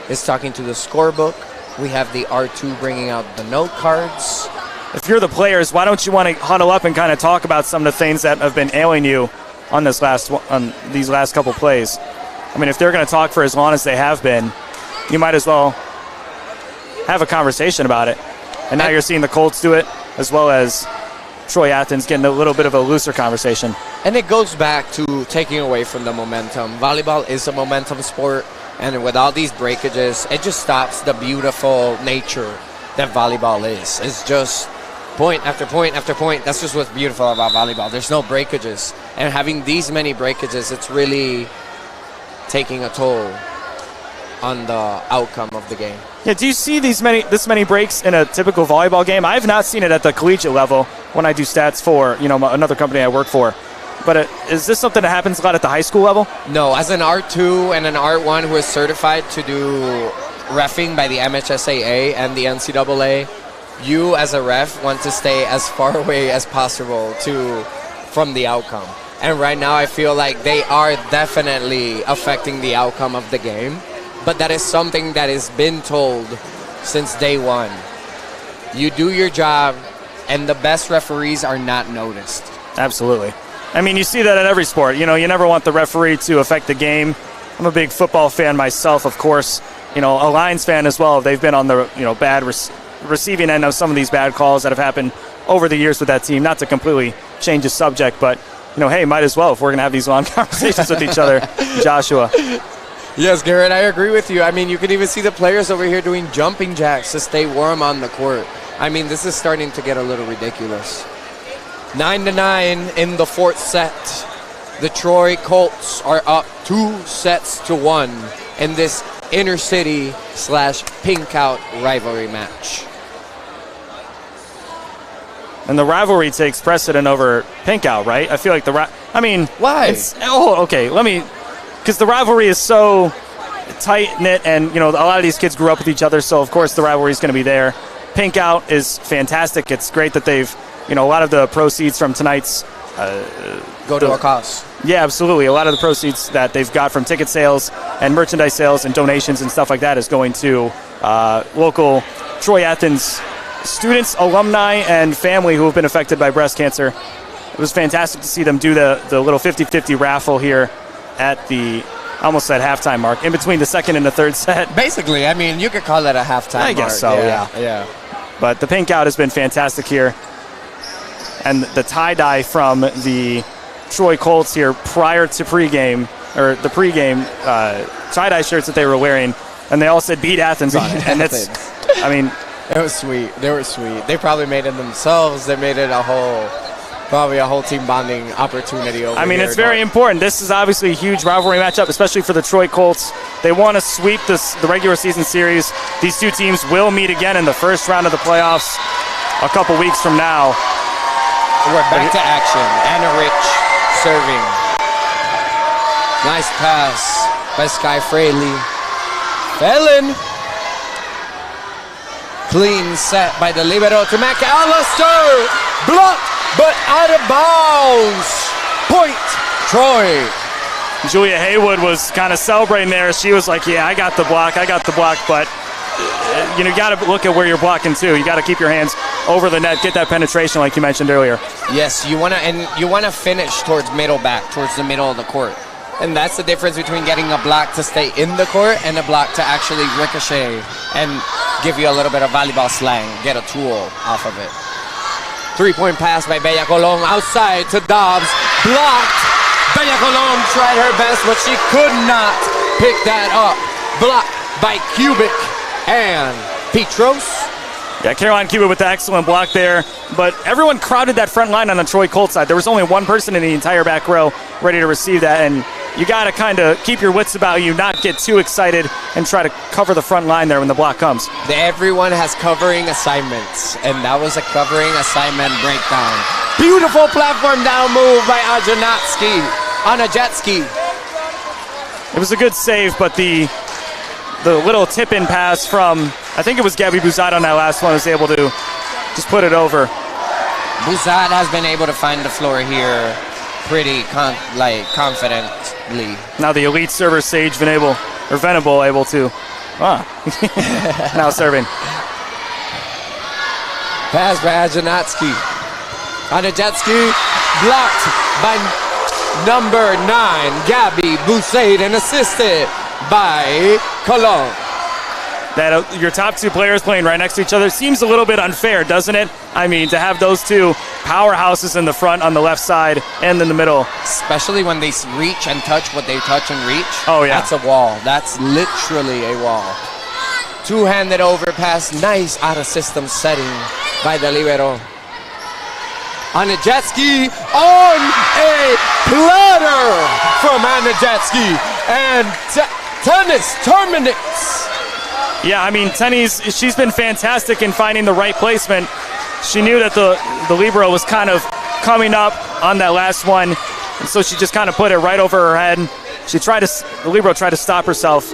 is talking to the scorebook. We have the R2 bringing out the note cards. If you're the players, why don't you want to huddle up and kind of talk about some of the things that have been ailing you on these last couple plays? I mean, if they're going to talk for as long as they have been, you might as well have a conversation about it. And now you're seeing the Colts do it, as well as Troy Athens getting a little bit of a looser conversation. And it goes back to taking away from the momentum. Volleyball is a momentum sport, and with all these breakages, it just stops the beautiful nature that volleyball is. It's just point after point after point. That's just what's beautiful about volleyball. There's no breakages. And having these many breakages, it's really taking a toll on the outcome of the game. Yeah, do you see this many breaks in a typical volleyball game? I've not seen it at the collegiate level when I do stats for another company I work for. But is this something that happens a lot at the high school level? No, as an R2 and an R1 who is certified to do reffing by the MHSAA and the NCAA, you as a ref want to stay as far away as possible from the outcome. And right now I feel like they are definitely affecting the outcome of the game. But that is something that has been told since day one. You do your job, and the best referees are not noticed. Absolutely. I mean, you see that in every sport. You never want the referee to affect the game. I'm a big football fan myself, of course. A Lions fan as well. They've been on the bad receiving end of some of these bad calls that have happened over the years with that team. Not to completely change the subject, but hey, might as well if we're going to have these long conversations with each other, Joshua. Yes, Garrett, I agree with you. I mean, you can even see the players over here doing jumping jacks to stay warm on the court. I mean, this is starting to get a little ridiculous. 9-9 in the fourth set. The Troy Colts are up 2-1 in this inner city / pink out rivalry match. And the rivalry takes precedent over pink out, right? I feel like why? Because the rivalry is so tight-knit, and, a lot of these kids grew up with each other, so, of course, the rivalry is going to be there. Pink Out is fantastic. It's great that they've, a lot of the proceeds from tonight's... go to a cause. Yeah, absolutely. A lot of the proceeds that they've got from ticket sales and merchandise sales and donations and stuff like that is going to local Troy Athens students, alumni, and family who have been affected by breast cancer. It was fantastic to see them do the little 50-50 raffle here at the, almost at halftime mark, in between the second and the third set. Basically, I mean, you could call it a halftime mark. I guess so, yeah. But the pink out has been fantastic here. And the tie-dye from the Troy Colts here prior to pregame, or the pregame tie-dye shirts that they were wearing, and they all said "Beat Athens" on it. And it's, I mean, it was sweet. They were sweet. They probably made it themselves. They made it probably a whole team bonding opportunity over I mean, here. it's very important. This is obviously a huge rivalry matchup, especially for the Troy Colts. They want to sweep the regular season series. These two teams will meet again in the first round of the playoffs a couple weeks from now. We're back to action. Anna Rich serving. Nice pass by Sky Fraley. Felon. Clean set by the libero to McAllister. Blocked, but out of bounds. Point, Troy. Julia Haywood was kind of celebrating there. She was like, yeah, I got the block, but you got to look at where you're blocking too. You got to keep your hands over the net, get that penetration like you mentioned earlier. Yes, you want to finish towards the middle of the court. And that's the difference between getting a block to stay in the court and a block to actually ricochet and give you a little bit of volleyball slang, get a tool off of it. 3-point pass by Bella Colon outside to Dobbs. Blocked. Bella Colon tried her best, but she could not pick that up. Blocked by Cubic and Petros. Yeah, Caroline Cuba with the excellent block there, but everyone crowded that front line on the Troy Colts side. There was only one person in the entire back row ready to receive that, and you got to kind of keep your wits about you, not get too excited, and try to cover the front line there when the block comes. Everyone has covering assignments, and that was a covering assignment breakdown. Beautiful platform down move by Ajanatsky on a jet ski. It was a good save, but the little tip-in pass from, I think it was Gabby Buzat on that last one, was able to just put it over. Buzat has been able to find the floor here pretty confidently. Now the elite server Sage Venable able to now serving. Pass by Ajanatsky on a jet ski, blocked by number 9 Gabby Buzat and assisted by Cologne. That your top two players playing right next to each other seems a little bit unfair, doesn't it? I mean, to have those two powerhouses in the front on the left side and in the middle. Especially when they reach and touch what they touch and reach. Oh, yeah. That's a wall. That's literally a wall. Two-handed overpass. Nice out-of-system setting by the libero. On a jet ski, on a platter from Anna Jetski, and tennis terminates. Yeah, I mean, Tenny's, she's been fantastic in finding the right placement. She knew that the libero was kind of coming up on that last one, and so she just kind of put it right over her head. The libero tried to stop herself.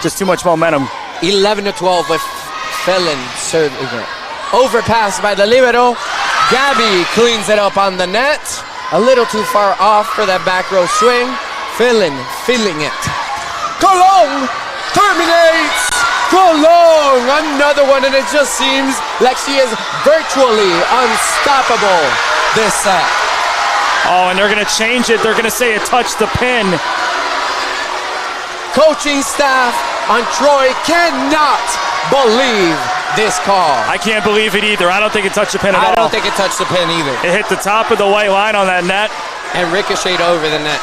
Just too much momentum. 11-12 with Felon serving it. Overpass by the libero. Gabby cleans it up on the net. A little too far off for that back row swing. Felon feeling it. Cologne terminates. Cologne, another one, and it just seems like she is virtually unstoppable this set. Oh, and they're going to change it. They're going to say it touched the pin. Coaching staff on Troy cannot believe this call. I can't believe it either. I don't think it touched the pin at all. I don't think it touched the pin either. It hit the top of the white line on that net. And ricocheted over the net.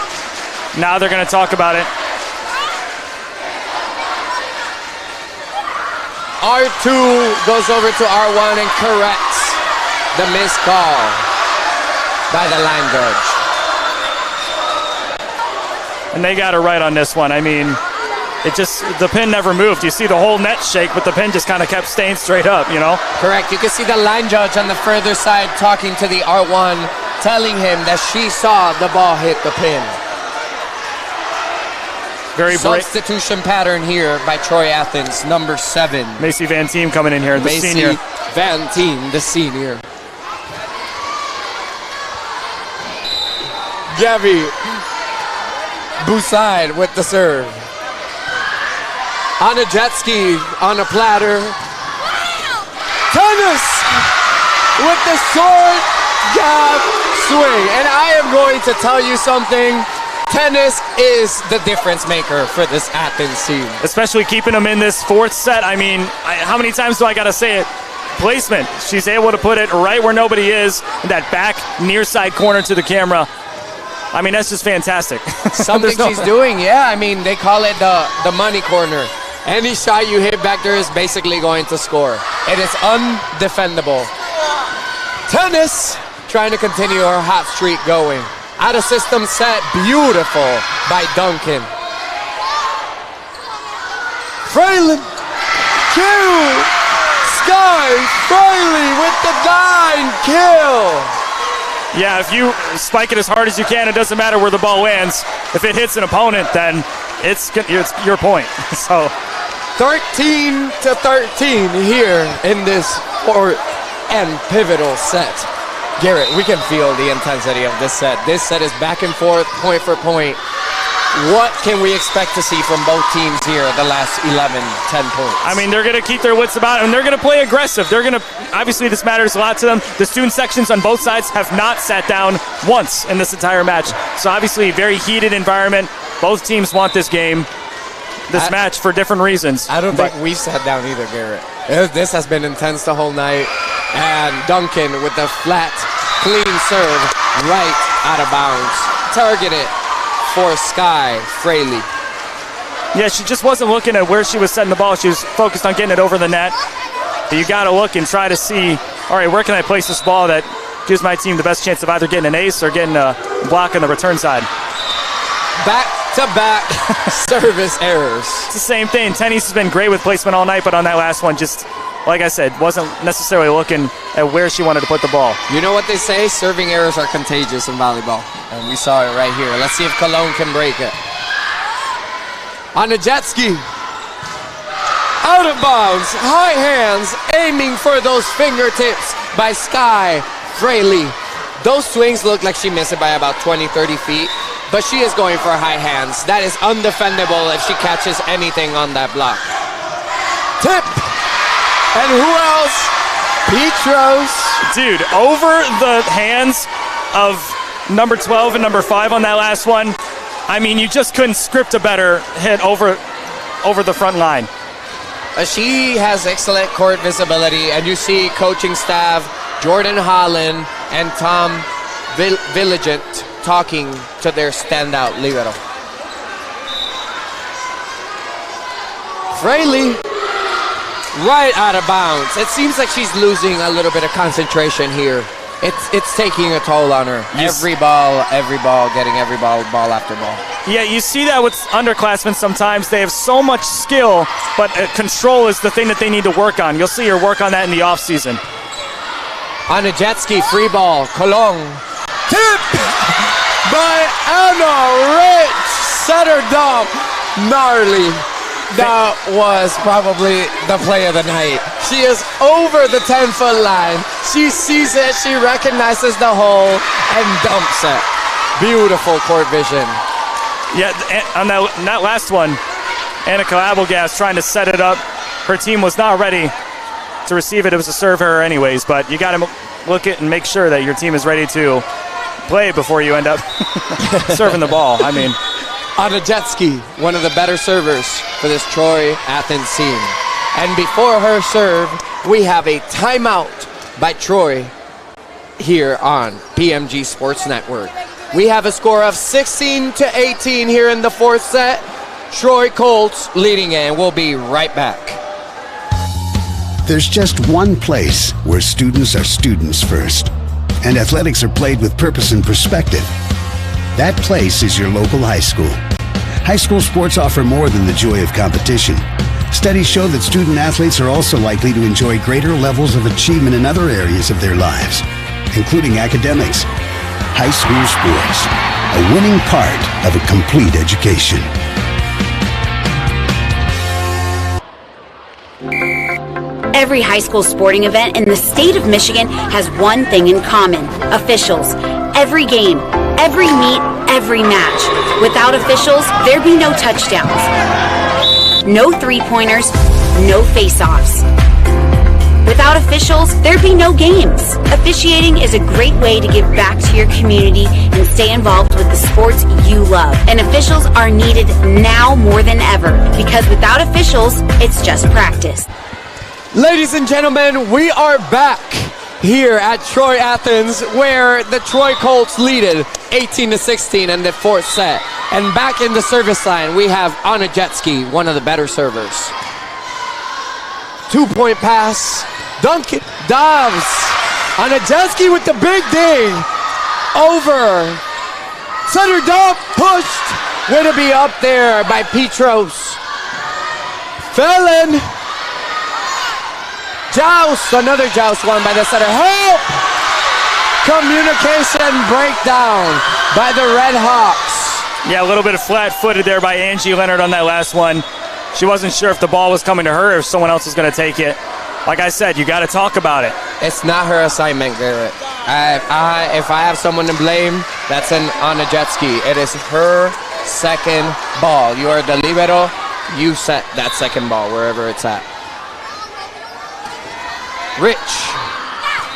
Now they're going to talk about it. R2 goes over to R1 and corrects the missed call by the line judge. And they got it right on this one. I mean, the pin never moved. You see the whole net shake, but the pin just kind of kept staying straight up, you know? Correct. You can see the line judge on the further side talking to the R1, telling him that she saw the ball hit the pin. Very substitution pattern here by Troy Athens, number 7. Macy Van Tiem coming in here, the senior. Van Tiem, the senior. Gabby Buzat with the serve. on a jet ski, on a platter. Tennis with the short gap swing. And I am going to tell you something. Tennis is the difference maker for this Athens team. Especially keeping them in this fourth set. I mean, how many times do I got to say it? Placement. She's able to put it right where nobody is, in that back near side corner to the camera. I mean, that's just fantastic. Something she's doing, yeah. I mean, they call it the money corner. Any shot you hit back there is basically going to score. It is undefendable. Tennis trying to continue her hot streak going. Out of system set, beautiful by Duncan. Fralin, kill! Sky Fraley with the 9 kill! Yeah, if you spike it as hard as you can, it doesn't matter where the ball lands. If it hits an opponent, then it's your point. So 13-13 here in this fourth and pivotal set. Garrett, we can feel the intensity of this set. This set is back and forth, point for point. What can we expect to see from both teams here the last 11, 10 points? I mean, they're going to keep their wits about them, and they're going to play aggressive. They're going to, obviously this matters a lot to them. The student sections on both sides have not sat down once in this entire match. So obviously very heated environment. Both teams want this game, this match for different reasons. I don't think we've sat down either, Garrett. This has been intense the whole night. And Duncan with the flat, clean serve right out of bounds. Targeted for Sky Fraley. Yeah, she just wasn't looking at where she was setting the ball. She was focused on getting it over the net. But you got to look and try to see, all right, where can I place this ball that gives my team the best chance of either getting an ace or getting a block on the return side. Back-to-back service errors. It's the same thing. Tennis has been great with placement all night, but on that last one, just, like I said, wasn't necessarily looking at where she wanted to put the ball. You know what they say? Serving errors are contagious in volleyball. And we saw it right here. Let's see if Cologne can break it. On a jet ski. Out of bounds. High hands. Aiming for those fingertips by Sky Fraley. Those swings look like she missed it by about 20, 30 feet. But she is going for high hands. That is undefendable if she catches anything on that block. Tip. And who else? Petros. Dude, over the hands of number 12 and number 5 on that last one. I mean, you just couldn't script a better hit over the front line. She has excellent court visibility, and you see coaching staff, Jordan Holland and Tom Villigent talking to their standout libero. Fraley, right out of bounds. It seems like she's losing a little bit of concentration here. It's taking a toll on her. Every ball, getting every ball after ball. Yeah, you see that with underclassmen sometimes. They have so much skill, but control is the thing that they need to work on. You'll see her work on that in the offseason. On a jet ski, free ball, Cologne. Tip by Anna Rich. Set her down. Gnarly. That was probably the play of the night. She is over the 10-foot line. She sees it, she recognizes the hole, and dumps it. Beautiful court vision. Yeah, on that last one, Annika Abelgas trying to set it up. Her team was not ready to receive it. It was a serve error anyways, but you got to look at and make sure that your team is ready to play before you end up serving the ball. I mean, on a jet ski, one of the better servers for this Troy Athens team. And before her serve, we have a timeout by Troy here on PMG Sports Network. We have a score of 16-18 here in the fourth set. Troy Colts leading it. We'll be right back. There's just one place where students are students first, and athletics are played with purpose and perspective. That place is your local high school. High school sports offer more than the joy of competition. Studies show that student athletes are also likely to enjoy greater levels of achievement in other areas of their lives, including academics. High school sports, a winning part of a complete education. Every high school sporting event in the state of Michigan has one thing in common: officials. Every game, every meet, every match. Without officials, there'd be no touchdowns. no three-pointers, no face-offs. Without officials, there'd be no games. Officiating is a great way to give back to your community and stay involved with the sports you love. And officials are needed now more than ever, because without officials, it's just practice. Ladies and gentlemen, we are back here at Troy Athens, where the Troy Colts leaded 18-16 in the fourth set. And back in the service line, we have Anna Jetski, one of the better servers. 2-point pass. Duncan Dobbs. Anna Jetski with the big ding. Over. Center dump. Pushed. Way to be up there by Petros. Felon. Joust. Another joust won by the center. Help! Communication breakdown by the Red Hawks. Yeah, a little bit of flat-footed there by Angie Leonard on that last one. She wasn't sure if the ball was coming to her or if someone else was going to take it. Like I said, you got to talk about it. It's not her assignment, Garrett. If I have someone to blame, that's on a jet ski. It is her second ball. You are the libero. You set that second ball wherever it's at. Rich,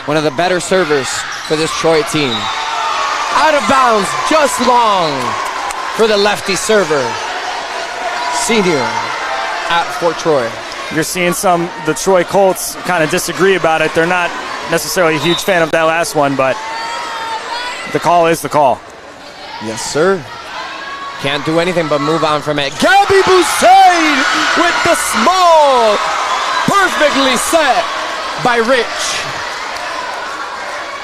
one of the better servers for this Troy team. Out of bounds, just long for the lefty server. Senior at Fort Troy. You're seeing the Troy Colts kind of disagree about it. They're not necessarily a huge fan of that last one, but the call is the call. Yes, sir. Can't do anything but move on from it. Gabby Boussaid with the small. Perfectly set by Rich.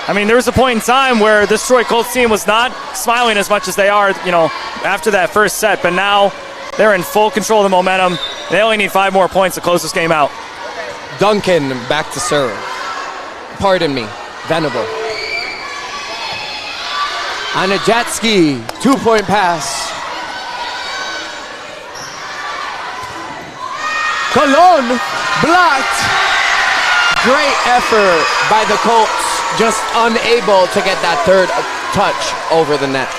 I mean, there was a point in time where this Troy Colts team was not smiling as much as they are, after that first set, but now they're in full control of the momentum. They only need 5 more points to close this game out. Duncan back to serve. Pardon me, Venable. Anna Jetski, 2-point pass. Colon blocked. Great effort by the Colts, just unable to get that third touch over the net.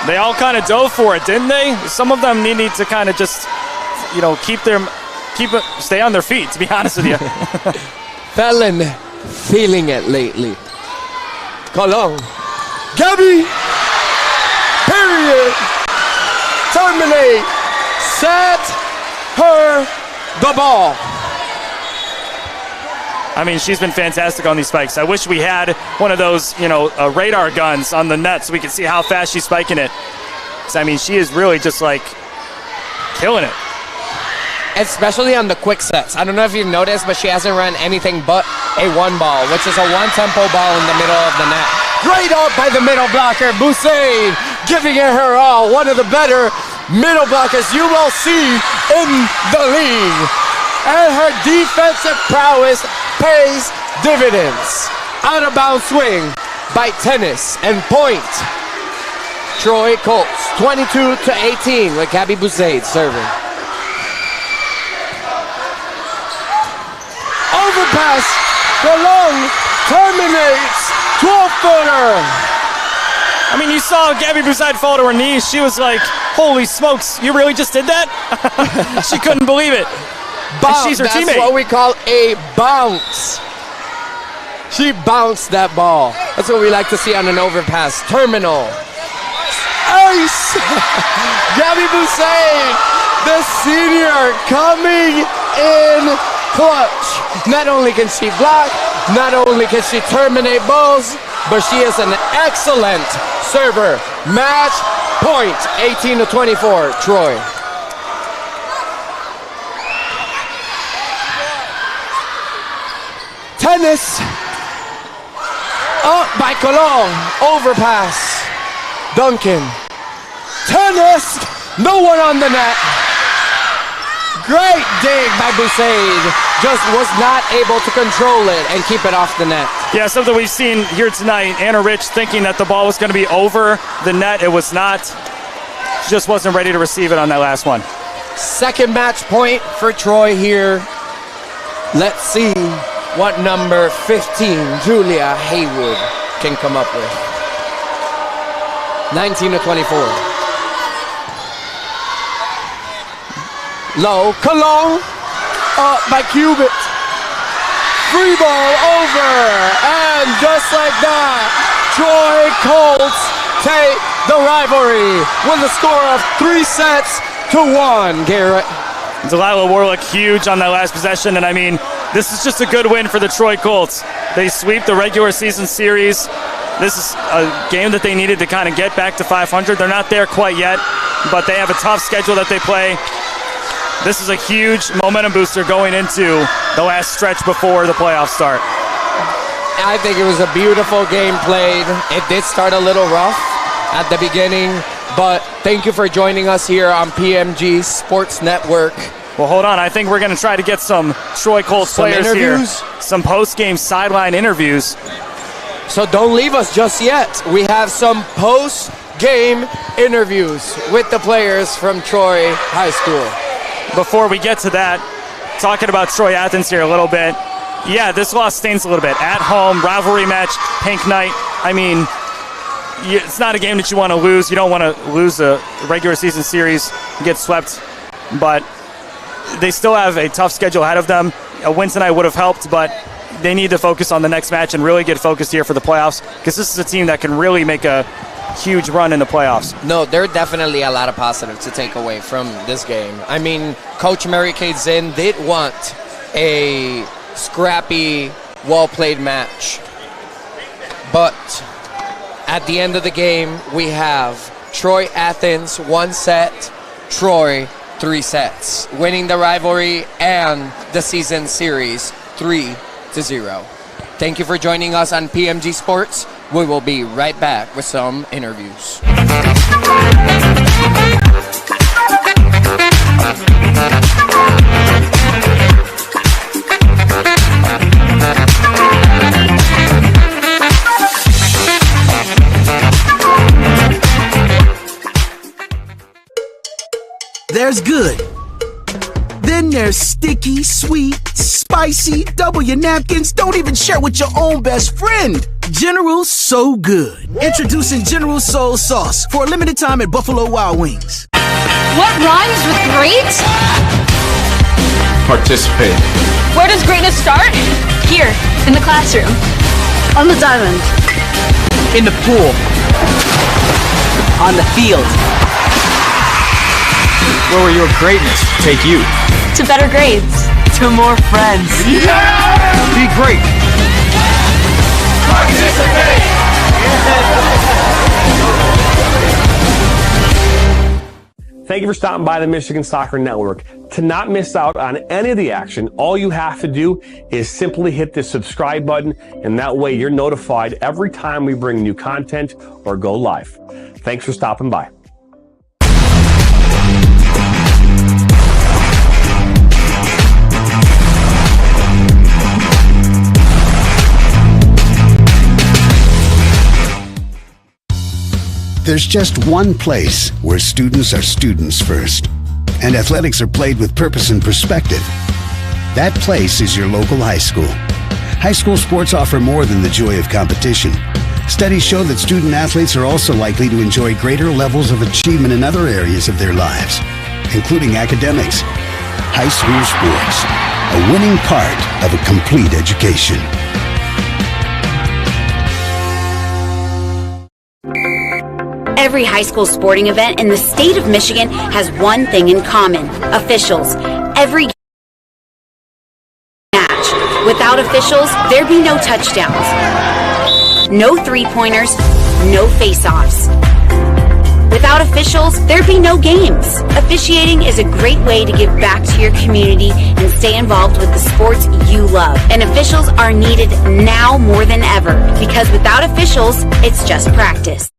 They all kind of dove for it, didn't they? Some of them need to kind of just, stay on their feet, to be honest with you. Felon feeling it lately. Colon. Gabby. Period. Terminate. Set her the ball. I mean, she's been fantastic on these spikes. I wish we had one of those, radar guns on the net so we could see how fast she's spiking it. Because, I mean, she is really just, killing it. Especially on the quick sets. I don't know if you've noticed, but she hasn't run anything but a one ball, which is a one-tempo ball in the middle of the net. Great up by the middle blocker, Boussaid, giving it her all. One of the better middle blockers you will see in the league. And her defensive prowess pays dividends. Out of bounds swing by Tennis and point. Troy Colts 22-18 with Gabby Boussaid serving. Overpass. Colon terminates. 12-footer. I mean, you saw Gabby Boussaid fall to her knees. She was like, holy smokes, you really just did that? She couldn't believe it. Bounce. She's her That's teammate. What we call a bounce. She bounced that ball. That's what we like to see on an overpass. Terminal. Ice! Gabby Boussaid, the senior, coming in clutch. Not only can she block, not only can she terminate balls, but she is an excellent server. Match point, 18-24, Troy. Tennis. Up by Colon. Overpass. Duncan. Tennis. No one on the net. Great dig by Boussaid. Just was not able to control it and keep it off the net. Yeah, something we've seen here tonight. Anna Rich thinking that the ball was going to be over the net. It was not. She just wasn't ready to receive it on that last one. Second match point for Troy here. Let's see what number 15, Julia Haywood, can come up with. 19-24. Low. Cologne. Up by Cubit. Free ball over. And just like that, Troy Colts take the rivalry with a score of 3-1, Garrett. Delilah Warlick huge on that last possession, and I mean, this is just a good win for the Troy Colts. They sweep the regular season series. This is a game that they needed to kind of get back to 500. They're not there quite yet, but they have a tough schedule that they play. This is a huge momentum booster going into the last stretch before the playoffs start. I think it was a beautiful game played. It did start a little rough at the beginning, but thank you for joining us here on PMG Sports Network. Well, hold on. I think we're going to try to get some Troy Colts players interviews here. Some post-game sideline interviews. So don't leave us just yet. We have some post-game interviews with the players from Troy High School. Before we get to that, talking about Troy Athens here a little bit. Yeah, this loss stings a little bit. At home, rivalry match, pink night. I mean, it's not a game that you want to lose. You don't want to lose a regular season series and get swept. But they still have a tough schedule ahead of them. A win tonight would have helped, but they need to focus on the next match and really get focused here for the playoffs, because this is a team that can really make a huge run in the playoffs. No, there are definitely a lot of positives to take away from this game. I mean, Coach Mary Kate Zinn did want a scrappy, well-played match. But at the end of the game, we have Troy Athens 1 set, Troy 3 sets, winning the rivalry and the season series 3-0. Thank you for joining us on PMG Sports. We will be right back with some interviews. There's good. Then there's sticky, sweet, spicy, double your napkins, don't even share with your own best friend. General So Good. Introducing General Soul Sauce for a limited time at Buffalo Wild Wings. What rhymes with great? Participate. Where does greatness start? Here, in the classroom. On the diamond. In the pool. On the field. Where will your greatness take you? To better grades. To more friends. Yeah! Be great. Participate! Thank you for stopping by the Michigan Soccer Network. To not miss out on any of the action, all you have to do is simply hit the subscribe button, and that way you're notified every time we bring new content or go live. Thanks for stopping by. There's just one place where students are students first, and athletics are played with purpose and perspective. That place is your local high school. High school sports offer more than the joy of competition. Studies show that student athletes are also likely to enjoy greater levels of achievement in other areas of their lives, including academics. High school sports, a winning part of a complete education. Every high school sporting event in the state of Michigan has one thing in common: officials. Every match. Without officials, there'd be no touchdowns, no three-pointers, no face-offs. Without officials, there'd be no games. Officiating is a great way to give back to your community and stay involved with the sports you love. And officials are needed now more than ever, because without officials, it's just practice.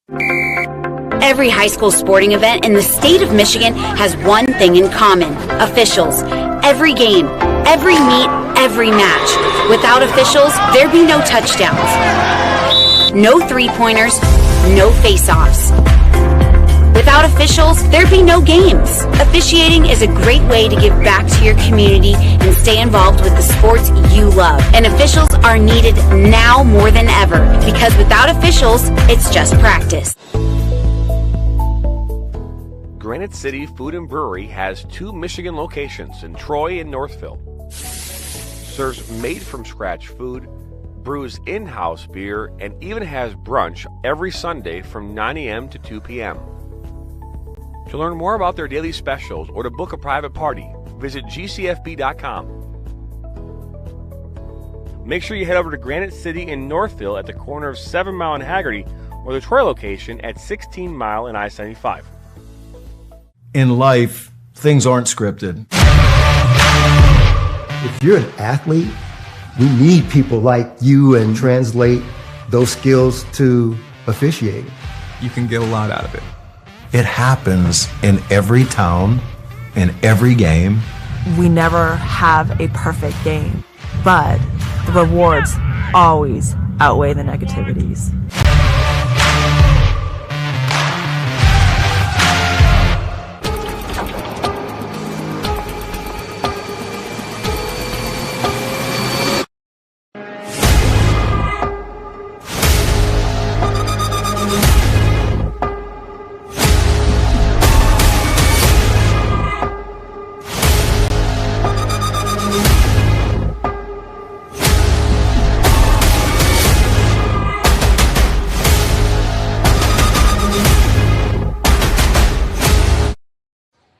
Every high school sporting event in the state of Michigan has one thing in common: officials. Every game, every meet, every match. Without officials, there'd be no touchdowns, no three-pointers, no face-offs. Without officials, there'd be no games. Officiating is a great way to give back to your community and stay involved with the sports you love. And officials are needed now more than ever, because without officials, it's just practice. Granite City Food and Brewery has 2 Michigan locations in Troy and Northville. Serves made-from-scratch food, brews in-house beer, and even has brunch every Sunday from 9 a.m. to 2 p.m. To learn more about their daily specials or to book a private party, visit gcfb.com. Make sure you head over to Granite City in Northville at the corner of 7 Mile and Haggerty, or the Troy location at 16 Mile and I-75. In life, things aren't scripted. If you're an athlete, we need people like you and translate those skills to officiating. You can get a lot out of it. It happens in every town, in every game. We never have a perfect game, but the rewards always outweigh the negativities.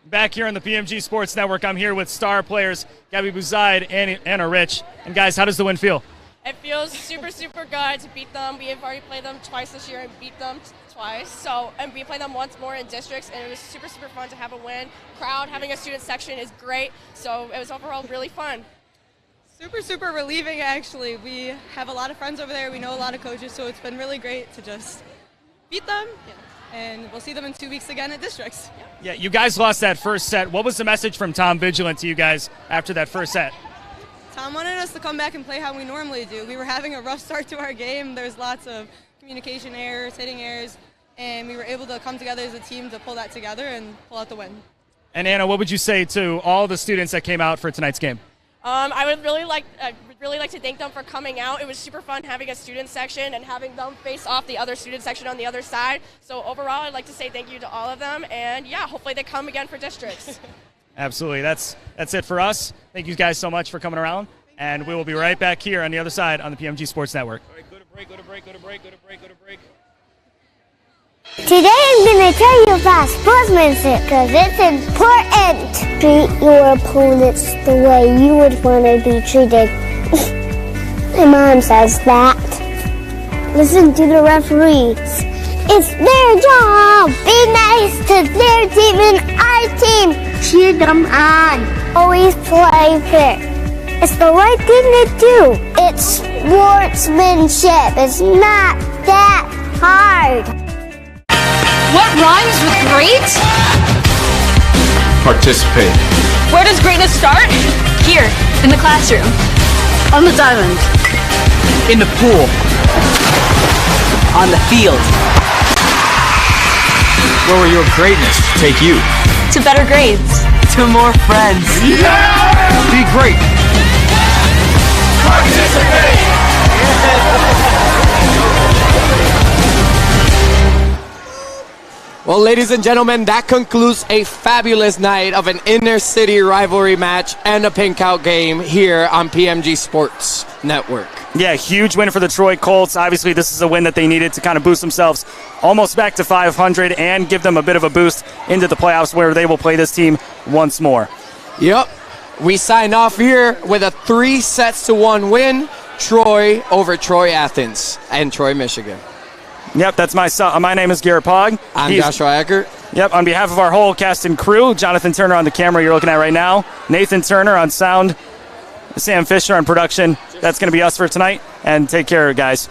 Back here on the PMG Sports Network, I'm here with star players Gabby Buzaid and Anna Rich. And guys, how does the win feel? It feels super, super good to beat them. We have already played them twice this year and beat them twice. And we played them once more in districts, and it was super, super fun to have a win. Crowd, having a student section is great, so it was overall really fun. Super, super relieving, actually. We have a lot of friends over there. We know a lot of coaches, so it's been really great to just beat them. Yeah. And we'll see them in 2 weeks again at districts. Yeah, you guys lost that first set. What was the message from Tom Vigilant to you guys after that first set? Tom wanted us to come back and play how we normally do. We were having a rough start to our game. There's lots of communication errors, hitting errors, and we were able to come together as a team to pull that together and pull out the win. And Anna, what would you say to all the students that came out for tonight's game? I would really like to thank them for coming out. It was super fun having a student section and having them face off the other student section on the other side. So overall, I'd like to say thank you to all of them, and yeah, hopefully they come again for districts. Absolutely. That's it for us. Thank you guys so much for coming around, and we will be right back here on the other side on the PMG Sports Network. All right, go to break, go to break, go to break, go to break, go to break. Today I'm going to tell you about sportsmanship because it's important. Treat your opponents the way you would want to be treated. My mom says that. Listen to the referees. It's their job. Be nice to their team and our team. Cheer them on. Always play fair. It's the right thing to do. It's sportsmanship. It's not that hard. What rhymes with great? Participate. Where does greatness start? Here, in the classroom. On the diamond. In the pool. On the field. Where will your greatness take you? To better grades. To more friends. Yeah! Be great. Participate. Well, ladies and gentlemen, that concludes a fabulous night of an inner city rivalry match and a pink out game here on PMG Sports Network. Yeah, huge win for the Troy Colts. Obviously, this is a win that they needed to kind of boost themselves almost back to 500 and give them a bit of a boost into the playoffs where they will play this team once more. Yep. We sign off here with a 3-1 win, Troy over Troy Athens and Troy, Michigan. Yep, that's my name is Garrett Pogg. I'm Joshua Eckert. Yep, on behalf of our whole cast and crew, Jonathan Turner on the camera you're looking at right now, Nathan Turner on sound, Sam Fisher on production. That's going to be us for tonight, and take care, guys.